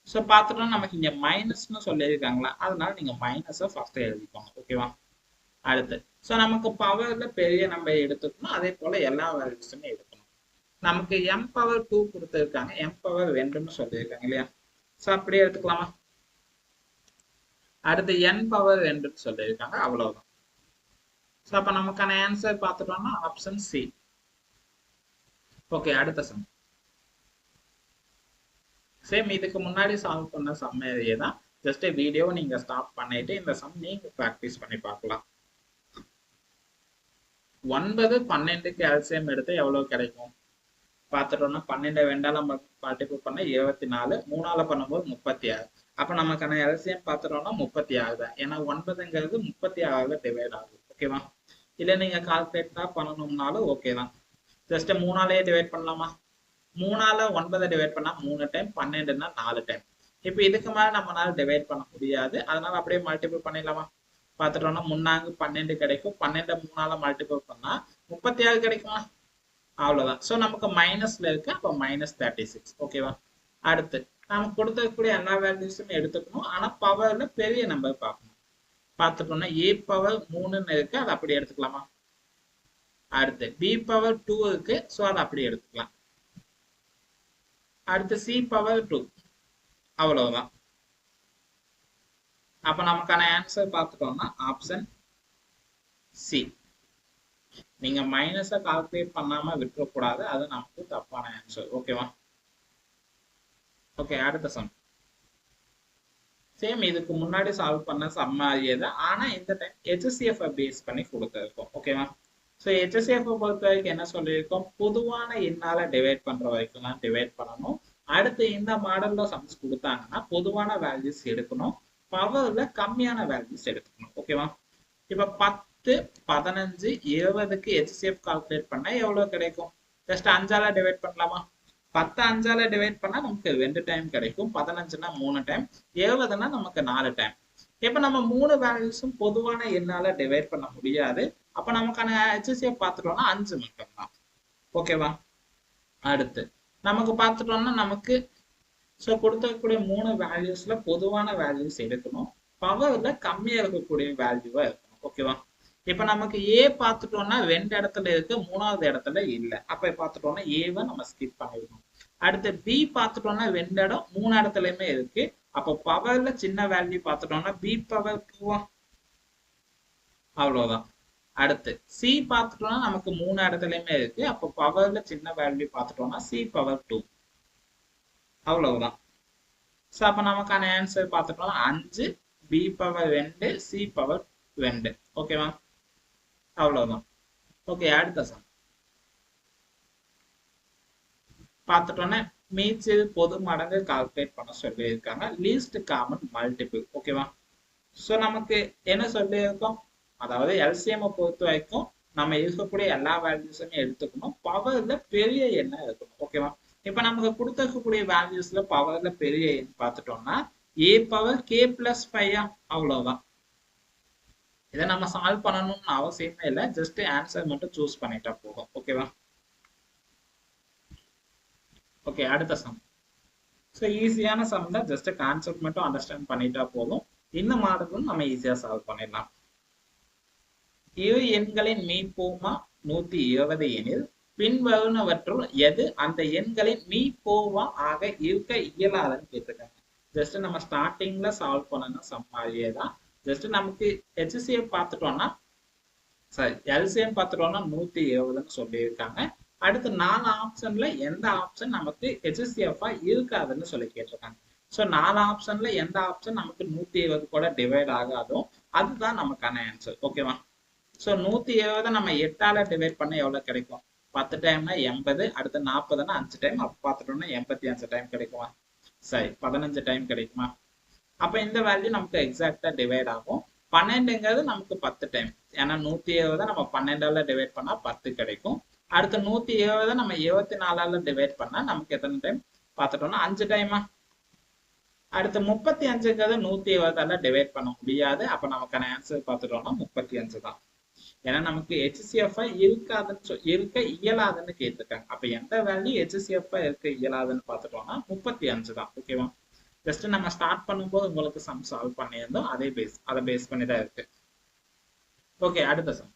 ஸோ பார்த்துட்டோம்னா நமக்கு இங்க மைனஸ்னு சொல்லியிருக்காங்களா, அதனால நீங்க மைனஸை ஃபர்ஸ்ட் எழுதிக்கோங்க. ஓகேவா? அடுத்து ஸோ நமக்கு பவர்ல பெரிய நம்பர் எடுத்துக்கணும், அதே போல எல்லா வேல்யூஸுமே எடுக்கணும். நமக்கு m பவர் 2 கொடுத்துருக்காங்க, m பவர் 2ன்னு சொல்லியிருக்காங்க இல்லையா? ஸோ அப்படியே எடுத்துக்கலாமா? அடுத்து n பவர் 2ன்னு சொல்லியிருக்காங்க, அவ்வளவுதான். ஸோ அப்ப நமக்கான ஆன்சர் பார்த்துட்டோம்னா ஆப்ஷன் சி. ஓகே, அடுத்த சம். சேம் இதுக்கு முன்னாடி சால்வ் பண்ண சம் மாதிரியே தான். ஜஸ்ட் வீடியோவை நீங்க ஸ்டாப் பண்ணிட்டு இந்த சம் நீங்க ப்ராக்டிஸ் பண்ணி பார்க்கலாம். 9, 12க்கு எல்சிஎம் எடுத்து எவ்வளவு கிடைக்கும்? பார்த்துட்டோம்னா 12 2ஆல மல்டிபிள் பண்ண 24, 3ஆல பண்ணும்போது 36. அப்ப நமக்கான எல்சிஎம் பார்த்துட்டோம்னா 36 தான். ஏன்னா 9ங்கிறது 36ல டிவைட் ஆகும். ஓகேவா? இல்ல நீங்க கால்குலேட் தான் பண்ணணும்னாலும் ஓகே தான். ஜஸ்ட் 3ஆலேயே டிவைட் பண்ணலாமா? 3ஆல 9 டிவைட் பண்ணா 3 டைம், 12ன்னா 4 டைம். இப்போ இதுக்கு மேல நம்மளால டிவைட் பண்ண முடியாது, அதனால அப்படியே மல்டிபிள் பண்ணிடலாமா? பார்த்துட்டோம்னா 3 12 கிடைக்கும். 12 3ஆல மல்டிபிள் பண்ணா 36 கிடைக்குமா? அவ்வளவுதான். ஸோ நமக்கு மைனஸ்ல இருக்கு, அப்போ -36. ஓகேவா? அடுத்து நமக்கு கொடுத்துக்கூடிய எல்லா வேல்யூஸுமே எடுத்துக்கணும், ஆனா பவர்ல பெரிய நம்பர் பார்க்கணும். பார்த்துட்டோம்னா a பவர் 3ன்னு இருக்கு, அதை அப்படி எடுத்துக்கலாமா? அடுத்து b பவர் 2 இருக்கு, ஸோ அதை அப்படி எடுத்துக்கலாம். அடுத்து c பவர் 2, அவ்வளவுதான். அப்ப நமக்கான ஆன்சர் பார்த்துட்டோம்னா ஆப்ஷன் சி. நீங்க மைனஸை கால்குலேட் பண்ணாம விட்டுறக்கூடாது, அது நமக்கு தப்பான ஆன்சர். ஓகேவா? ஓகே, அடுத்த சம். சேம் இதுக்கு முன்னாடி சால்வ் பண்ண சம் மாதிரியே தான், ஆனா இந்த டைம் HCF பேஸ் பண்ணி கொடுத்துருக்கோம். ஓகேவா? ஸோ HCF பொறுத்த வரைக்கும் என்ன சொல்லியிருக்கோம்? பொதுவான எண்ணால டிவைட் பண்ற வரைக்கும் தான் டிவைட் பண்ணணும். அடுத்து இந்த மாடல்ல சம்ஸ் கொடுத்தாங்கன்னா பொதுவான வேல்யூஸ் எடுக்கணும், பவர்ல கம்மியான வேல்யூஸ் எடுத்துக்கணும். ஓகேவா? இப்ப 10, 15, 20க்கு HCF கால்குலேட் பண்ணா எவ்வளவு கிடைக்கும்? ஜஸ்ட் 5ஆல டிவைட் பண்ணலாமா? 10 5ஆல டிவைட் பண்ணா நமக்கு 2 டைம் கிடைக்கும், 15ன்னா 3 டைம், 20ன்னா நமக்கு 4 டைம். இப்ப நம்ம 3 வேல்யூஸும் பொதுவான எண்ணால டிவைட் பண்ண முடியாது, அப்ப நமக்கான HCF பார்த்துட்டோம்னா 5 மட்டும் தான். ஓகேவா? அடுத்து நமக்கு பார்த்துட்டோம்னா நமக்கு ஸோ கொடுத்தக்கூடிய 3 வேல்யூஸ்ல பொதுவான வேல்யூஸ் எடுக்கணும், பவர்ல கம்மியா இருக்கக்கூடிய வேல்யூவா இருக்கணும். ஓகேவா? இப்ப நமக்கு A பார்த்துட்டோம்னா 2 இடத்துல இருக்கு, 3வது இடத்துல இல்ல. அப்ப பார்த்துட்டோம்னா ஏவை நம்ம ஸ்கிப் பண்ணிடணும். அடுத்து B பார்த்துட்டோம்னா 2 இடம் 3 இடத்துலயுமே இருக்கு, அப்போ பவர்ல சின்ன வேல்யூ பார்த்துட்டோம்னா B பவர் 2, அவ்வளவுதான். அடுத்து சி பார்த்துட்டோம்னா நமக்கு 3 இடத்துலயுமே இருக்கு. அப்போ பவர்ல சின்ன வேல்யூ பார்த்துட்டோம்னா சி பவர் 2 அவ்வளவுதான். ஸோ அப்போ நமக்கான ஆன்சர் பார்த்துட்டோம்னா 5 பி பவர் 2 சி பவர் 2. ஓகேவா? அவ்வளவுதான். ஓகே, அடுத்த சம் பார்த்துட்டோன்னே மீச்சில் பொது மடங்கு கால்குலேட் பண்ண சொல்லியிருக்காங்க. Least common multiple. ஓகேவா? ஸோ நமக்கு என்ன சொல்லியிருக்கோம், அதாவது எல்சிஎம் பொறுத்த வரைக்கும் நம்ம இருக்கக்கூடிய எல்லா வேல்யூஸுமே எடுத்துக்கணும். பவர்ல பெரிய எண்ணை இருக்கணும். ஓகேவா? இப்ப நமக்கு கொடுத்துருக்கக்கூடிய வேல்யூஸ்ல பவர்ல பெரிய எண் பார்த்துட்டோம்னா ஏ பவர் கே பிளஸ் 5 அவ்வளவுதான். இதை நம்ம சால்வ் பண்ணணும்னு அவசியமே இல்லை. ஜஸ்ட் ஆன்சர் மட்டும் சூஸ் பண்ணிட்டா போதும். ஓகேவா? ஓகே, அடுத்த சம். ஸோ ஈஸியான சம் தான். ஜஸ்ட் கான்செப்ட் மட்டும் அண்டர்ஸ்டாண்ட் பண்ணிட்டா போதும். இந்த மாடலும் நம்ம ஈஸியா சால்வ் பண்ணிடலாம். இரு எண்களின் மீப்போமா 120 எனில் பின்வருவனவற்றுள் எது அந்த எண்களின் மீப்போவா ஆக இருக்க இயலாதுன்னு கேட்டிருக்காங்க. ஜஸ்ட் நம்ம ஸ்டார்டிங்ல சால்வ் பண்ணணும் சம் மாதிரியே தான். ஜஸ்ட் நமக்கு HCF பார்த்துட்டோம்னா சாரி எல்சிஎம் பார்த்துட்டோம்னா 120ன்னு சொல்லியிருக்காங்க. அடுத்து 4 ஆப்ஷன்ல எந்த ஆப்ஷன் நமக்கு HCF இருக்காதுன்னு சொல்லி கேட்டிருக்காங்க. ஸோ 4 ஆப்ஷன்ல எந்த ஆப்ஷன் நமக்கு 120 கூட டிவைட் ஆகாதோ அதுதான் நமக்கான ஆன்சர். ஓகேவா? ஸோ 120 நம்ம 8ஆல டிவைட் பண்ண எவ்வளவு கிடைக்கும்? 10 டைம்னா 80, அடுத்து 40னா 5 டைம், அப்ப பார்த்துட்டோம்னா 85 டைம் கிடைக்குமா? சரி, 15 டைம் கிடைக்குமா? அப்ப இந்த வேல்யூ நமக்கு எக்ஸாக்டா டிவைட் ஆகும். 12ங்கிறது நமக்கு 10 டைம். ஏன்னா 120 நம்ம 12ஆல டிவைட் பண்ணா 10 கிடைக்கும். அடுத்து 120 நம்ம 24ஆல டிவைட் பண்ணா நமக்கு எத்தனை டைம் பார்த்துட்டோம்னா 5 டைமா? அடுத்து 35ங்கிறது 120ஆல டிவைட் பண்ண முடியாது. அப்ப நமக்கான ஆன்சர் பார்த்துட்டோம்னா 35 தான். ஏன்னா நமக்கு HCF இருக்க இயலாதுன்னு கேட்டிருக்காங்க. அப்ப எந்த வேல்யூ HCF இருக்க இயலாதுன்னு பார்த்துட்டோம்னா 35 தான். ஓகேவா? ஜஸ்ட் நம்ம ஸ்டார்ட் பண்ணும்போது உங்களுக்கு சம் சால்வ் பண்ணியிருந்தோம். அதை பேஸ் பண்ணி தான் இருக்கு. ஓகே, அடுத்த சம்.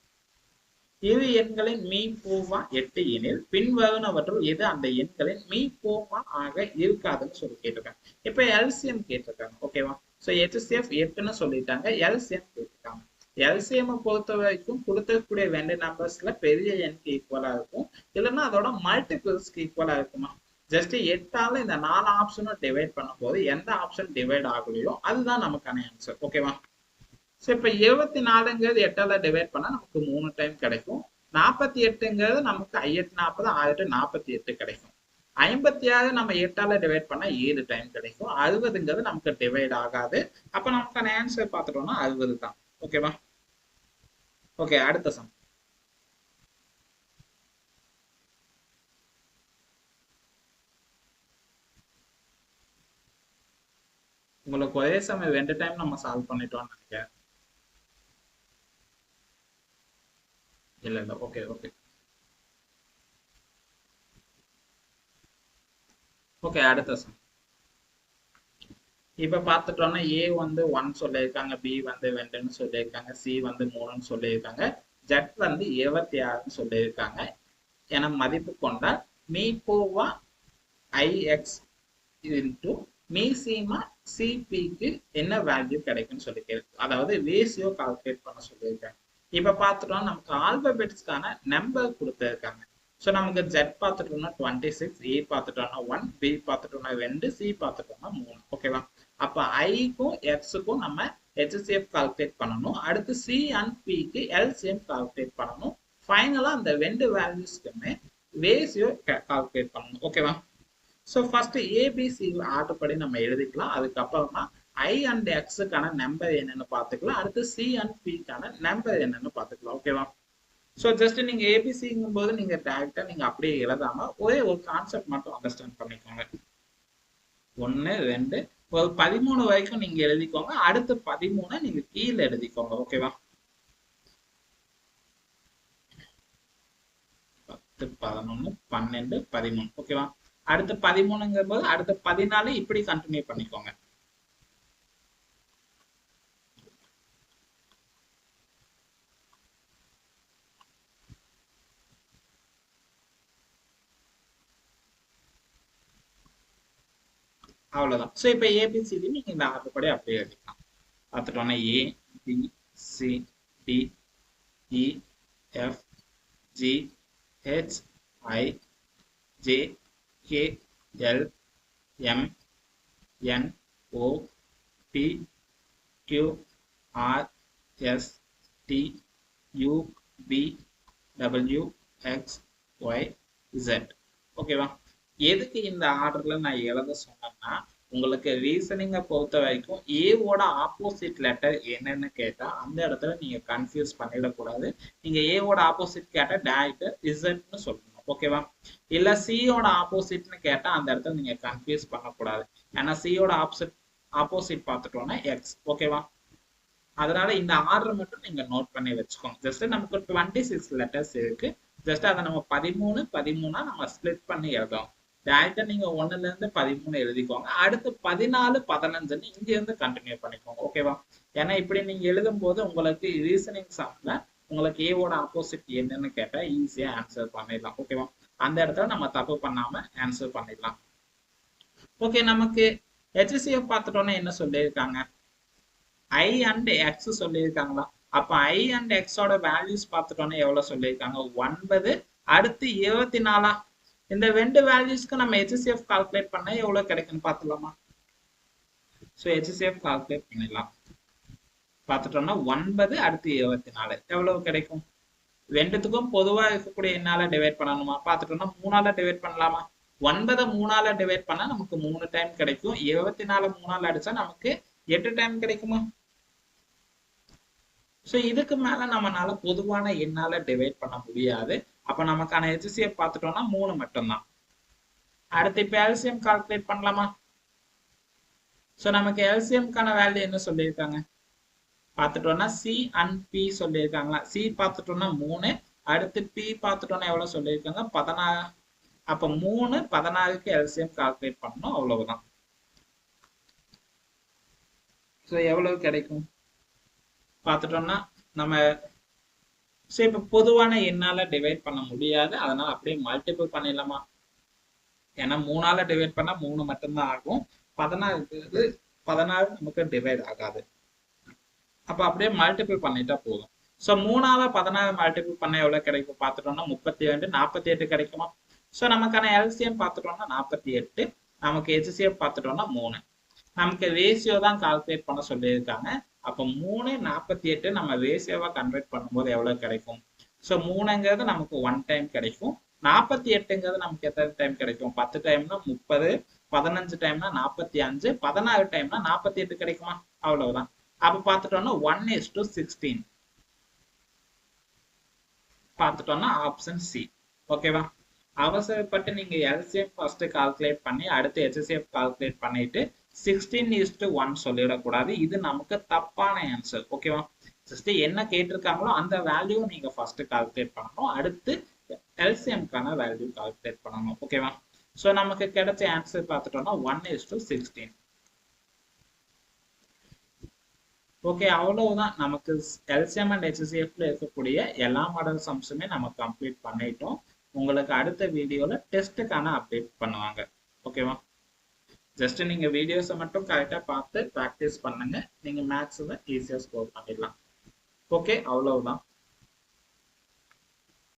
இரு எண்களின் மீப்போவா 8 எனில் பின்வருவனவற்றுள் எது அந்த எண்களின் மீப்போவா ஆக இருக்காதுன்னு சொல்லி கேட்டிருக்காங்க. இப்ப எல்சிஎம் கேட்டிருக்காங்க. ஓகேவா? ஸோ HCF 8ன்னு சொல்லிட்டாங்க, எல்சிஎம் கேட்டிருக்காங்க. எல்சிஎம் பொறுத்த வரைக்கும் கொடுத்தக்கூடிய 2 நம்பர்ஸ்ல பெரிய எண்ணுக்கு ஈக்குவலா இருக்கும், இல்லைன்னா அதோட மல்டிபிள்ஸ்க்கு ஈக்குவலா இருக்குமா? ஜஸ்ட் 8ஆல இந்த 4 ஆப்ஷனும் டிவைட் பண்ணும்போது எந்த ஆப்ஷன் டிவைட் ஆகலையோ அதுதான் நமக்கான ஆன்சர். ஓகேவா? ஸோ இப்போ 24ங்கிறது 8ஆல டிவைட் பண்ணா நமக்கு 3 டைம் கிடைக்கும். 48ங்கிறது நமக்கு 840 1048 கிடைக்கும். 56 நம்ம 8ஆல டிவைட் பண்ணா 7 டைம் கிடைக்கும். 60ங்கிறது நமக்கு டிவைட் ஆகாது. அப்ப நமக்கான ஆன்சர் பார்த்துட்டோம்னா 60 தான். ஓகேவா? ஓகே, அடுத்த சம். உங்களுக்கு ஒரே சமயம் 2 டைம் நம்ம சால்வ் பண்ணிட்டோம்னு நினைக்கிறேன். இல்ல ஓகே ஓகே ஓகே, அடுத்த சம். இப்ப பார்த்துட்டோம்னா ஏ வந்து 1 சொல்லியிருக்காங்க, பி வந்து 2ன்னு சொல்லியிருக்காங்க, சி வந்து 3ன்னு சொல்லியிருக்காங்க, ஜெட் வந்து 26ன்னு சொல்லியிருக்காங்க. என மதிப்பு கொண்டால் மீப்போவா ஐஎக்ஸ் இன்டு மீசிமா சிபிக்கு என்ன வேல்யூ கிடைக்கும்னு சொல்லி கேட்கு. அதாவது ரேஷியோ கால்குலேட் பண்ண சொல்லியிருக்காங்க. இப்ப பார்த்துட்டோம்னா நமக்கு ஆல்பபெட்ஸ்க்கான நம்பர் கொடுத்துருக்காங்க. ஸோ நமக்கு ஜெட் பார்த்துட்டோம்னா 26, ஏ பார்த்துட்டோம்னா 1, பி பார்த்துட்டோம்னா 2, சி பார்த்துட்டோம்னா 3. ஓகேவா? அப்ப ஐக்கும் எக்ஸுக்கும் நம்ம HCF கால்குலேட் பண்ணணும். அடுத்து சி அண்ட் பிக்கு எல்சிஎம் கால்குலேட் பண்ணணும். ஃபைனலா அந்த 2 வேல்யூஸ்க்குமே ரேஷியோ கால்குலேட் பண்ணணும். ஓகேவா? ஸோ ஃபர்ஸ்ட் ஏபிசி ஆர்டர் படி நம்ம எழுதிக்கலாம். அதுக்கப்புறமா ஐ அண்ட் எக்ஸுக்கான நம்பர் என்னன்னு பார்த்துக்கலாம். அடுத்து சி அண்ட் பிக்கான நம்பர் என்னன்னு பார்த்துக்கலாம். ஓகேவா? ஸோ ஜஸ்ட் நீங்க ஏபிசிங்கும் போது நீங்க டேரக்டா நீங்க அப்படியே எழுதாம ஒரே ஒரு கான்செப்ட் மட்டும் அண்டர்ஸ்டாண்ட் பண்ணிக்கோங்க. 1 2 ஒரு 13 வரைக்கும் நீங்க எழுதிக்கோங்க. அடுத்து 13 நீங்க கீழே எழுதிக்கோங்க. ஓகேவா? 10 11 12 13. ஓகேவா? அடுத்து 13ங்கும் போது அடுத்து 14 இப்படி கண்டினியூ பண்ணிக்கோங்க. அவ்வளவுதான். ஸோ இப்போ ஏபிசிடி நீங்க இந்த ஆர்டர் படி அப்படியே எழுதிக்கலாம். பார்த்துட்டோம்னா ஏ B C D E F G H I J K L M N O P Q R S T U V W X Y Z. ஓகேவா? எதுக்கு இந்த ஆர்டர்ல நான் எழுத சொன்னேன்னா உங்களுக்கு ரீசனிங்கை பொறுத்த வரைக்கும் ஏவோட ஆப்போசிட் லெட்டர் என்னன்னு கேட்டா அந்த இடத்துல நீங்க கன்ஃபியூஸ் பண்ணிடக்கூடாது. நீங்க ஏவோட ஆப்போசிட் கேட்டா டைரக்டா இசட்னு சொல்லணும். ஓகேவா? இல்ல சியோட ஆப்போசிட்னு கேட்டா அந்த இடத்துல நீங்க கன்ஃபியூஸ் பண்ணக்கூடாது. ஏன்னா சியோட ஆப்போசிட் பார்த்துட்டோம்னா எக்ஸ். ஓகேவா? அதனால இந்த ஆர்டர் மட்டும் நீங்க நோட் பண்ணி வச்சுக்கோங்க. ஜஸ்ட் நமக்கு 26 லெட்டர்ஸ் இருக்கு. ஜஸ்ட் அதை நம்ம 13 நம்ம ஸ்பிளிட் பண்ணி எழுதலாம். டைரக்டா நீங்க 1ல இருந்து 13 எழுதிக்கோங்க. அடுத்து 14 15 இங்க இருந்து கண்டினியூ பண்ணிக்கோங்க. ஓகேவா? ஏன்னா இப்படி நீங்க எழுதும் போது உங்களுக்கு ரீசனிங் சம்ல உங்களுக்கு ஏவோட ஆப்போசிட் என்னன்னு கேட்டா ஈஸியா ஆன்சர் பண்ணிடலாம். ஓகேவா? அந்த இடத்துல நம்ம தப்பு பண்ணாம ஆன்சர் பண்ணிடலாம். ஓகே, நமக்கு HCF பார்த்துட்டோம்னா என்ன சொல்லியிருக்காங்க? I and X சொல்லியிருக்காங்களா? அப்ப I and X ஓட வேல்யூஸ் பார்த்துட்டோம்னா எவ்வளவு சொல்லியிருக்காங்க? 9 அடுத்து 24. இந்த ரெண்டு வேல்யூஸ்க்கு நம்ம HCF கால்குலேட் பண்ணா எவ்வளவு கிடைக்குன்னு பார்த்துலாமா? ஸோ HCF கால்குலேட் பண்ணிடலாம். பார்த்துட்டோம்னா 9 அடுத்து 24 எவ்வளவு கிடைக்கும்? ரெண்டுத்துக்கும் பொதுவா இருக்கக்கூடிய என்னால டிவைட் பண்ணணுமா? பார்த்துட்டோம்னா 3ஆல டிவைட் பண்ணலாமா? 9 3ஆல டிவைட் பண்ணா நமக்கு 3 டைம் கிடைக்கும். 24 3ஆல அடிச்சா நமக்கு 8 டைம் கிடைக்குமா? ஸோ இதுக்கு மேல நம்மளால பொதுவான எண்ணால டிவைட் பண்ண முடியாது. அப்ப நமக்கான HCF பார்த்துட்டோம்னா 3 மட்டும்தான். அடுத்து இப்ப LCM கால்குலேட் பண்ணலாமா? ஸோ நமக்கு LCMக்கான வேல்யூ என்ன சொல்லியிருக்காங்க? பார்த்துட்டோம்னா C and P சொல்லியிருக்காங்களா? C பார்த்துட்டோம்னா 3, அடுத்து P பார்த்துட்டோம்னா எவ்வளவு சொல்லியிருக்காங்க? 16. அப்ப 3 16க்கு LCM கால்குலேட் பண்ணணும், அவ்வளவுதான். ஸோ எவ்வளவு கிடைக்கும் பார்த்துட்டோம்னா நம்ம இப்ப பொதுவான எண்ணால டிவைட் பண்ண முடியாது. அதனால அப்படியே மல்டிபிள் பண்ணிடலாமா? ஏன்னா 3ஆல டிவைட் பண்ணா 3 மட்டும்தான் ஆகும். 16 நமக்கு டிவைட் ஆகாது. அப்ப அப்படியே மல்டிபிள் பண்ணிட்டா போதும். ஸோ 3ஆல 16 மல்டிபிள் பண்ண எவ்வளவு கிடைக்கும் பார்த்துட்டோம்னா 32 48 கிடைக்குமா? ஸோ நமக்கான எல்சிஎம் பார்த்துட்டோம்னா 48, நமக்கு HCF பார்த்துட்டோம்னா 3. நமக்கு ரேஷியோ தான் கால்குலேட் பண்ண சொல்லியிருக்காங்க. அப்போ 3 48 நம்ம ரேஷியோவா கன்வெர்ட் பண்ணும்போது எவ்வளவு கிடைக்கும்? ஸோ 3ங்கிறது நமக்கு 1 டைம் கிடைக்கும். 48ங்கிறது நமக்கு எத்தனை டைம் கிடைக்கும்? 10 டைம்னா 30, 15 டைம்னா 45, 16 டைம்னா 48 கிடைக்குமா? அவ்வளவுதான். அப்ப பார்த்துட்டோம்னா 1:16 பார்த்துட்டோம்னா ஆப்ஷன் சி. ஓகேவா? அவசரப்பட்டு நீங்க எல்சிஎம் ஃபர்ஸ்ட் கால்குலேட் பண்ணி அடுத்து HCF கால்குலேட் பண்ணிட்டு 16:1 சொல்லிடக்கூடாது. இது நமக்கு தப்பான ஆன்சர். ஓகேவா? ஜஸ்ட் என்ன கேட்டிருக்காங்களோ அந்த வேல்யூ நீங்க ஃபர்ஸ்ட் கால்குலேட் பண்ணணும், அடுத்து எல்சிஎம்கான வேல்யூ கால்குலேட் பண்ணணும். ஓகேவா? ஸோ நமக்கு கிடைச்ச ஆன்சர் பார்த்துட்டோம்னா 1:16. ஓகே, அவ்வளவுதான். நமக்கு எல்சிஎம் அண்ட் HCFல இருக்கக்கூடிய எல்லா மாடல் சம்ஸுமே நம்ம கம்ப்ளீட் பண்ணிட்டோம். உங்களுக்கு அடுத்த வீடியோல டெஸ்ட்டுக்கான அப்டேட் பண்ணுவாங்க. ஓகேவா? ஜஸ்ட் நீங்க வீடியோஸை மட்டும் கரெக்டா பார்த்து ப்ராக்டிஸ் பண்ணுங்க. நீங்க மேக்ஸ்ல ஈஸியா ஸ்கோர் பண்ணிடலாம். ஓகே, அவ்வளவுதான்.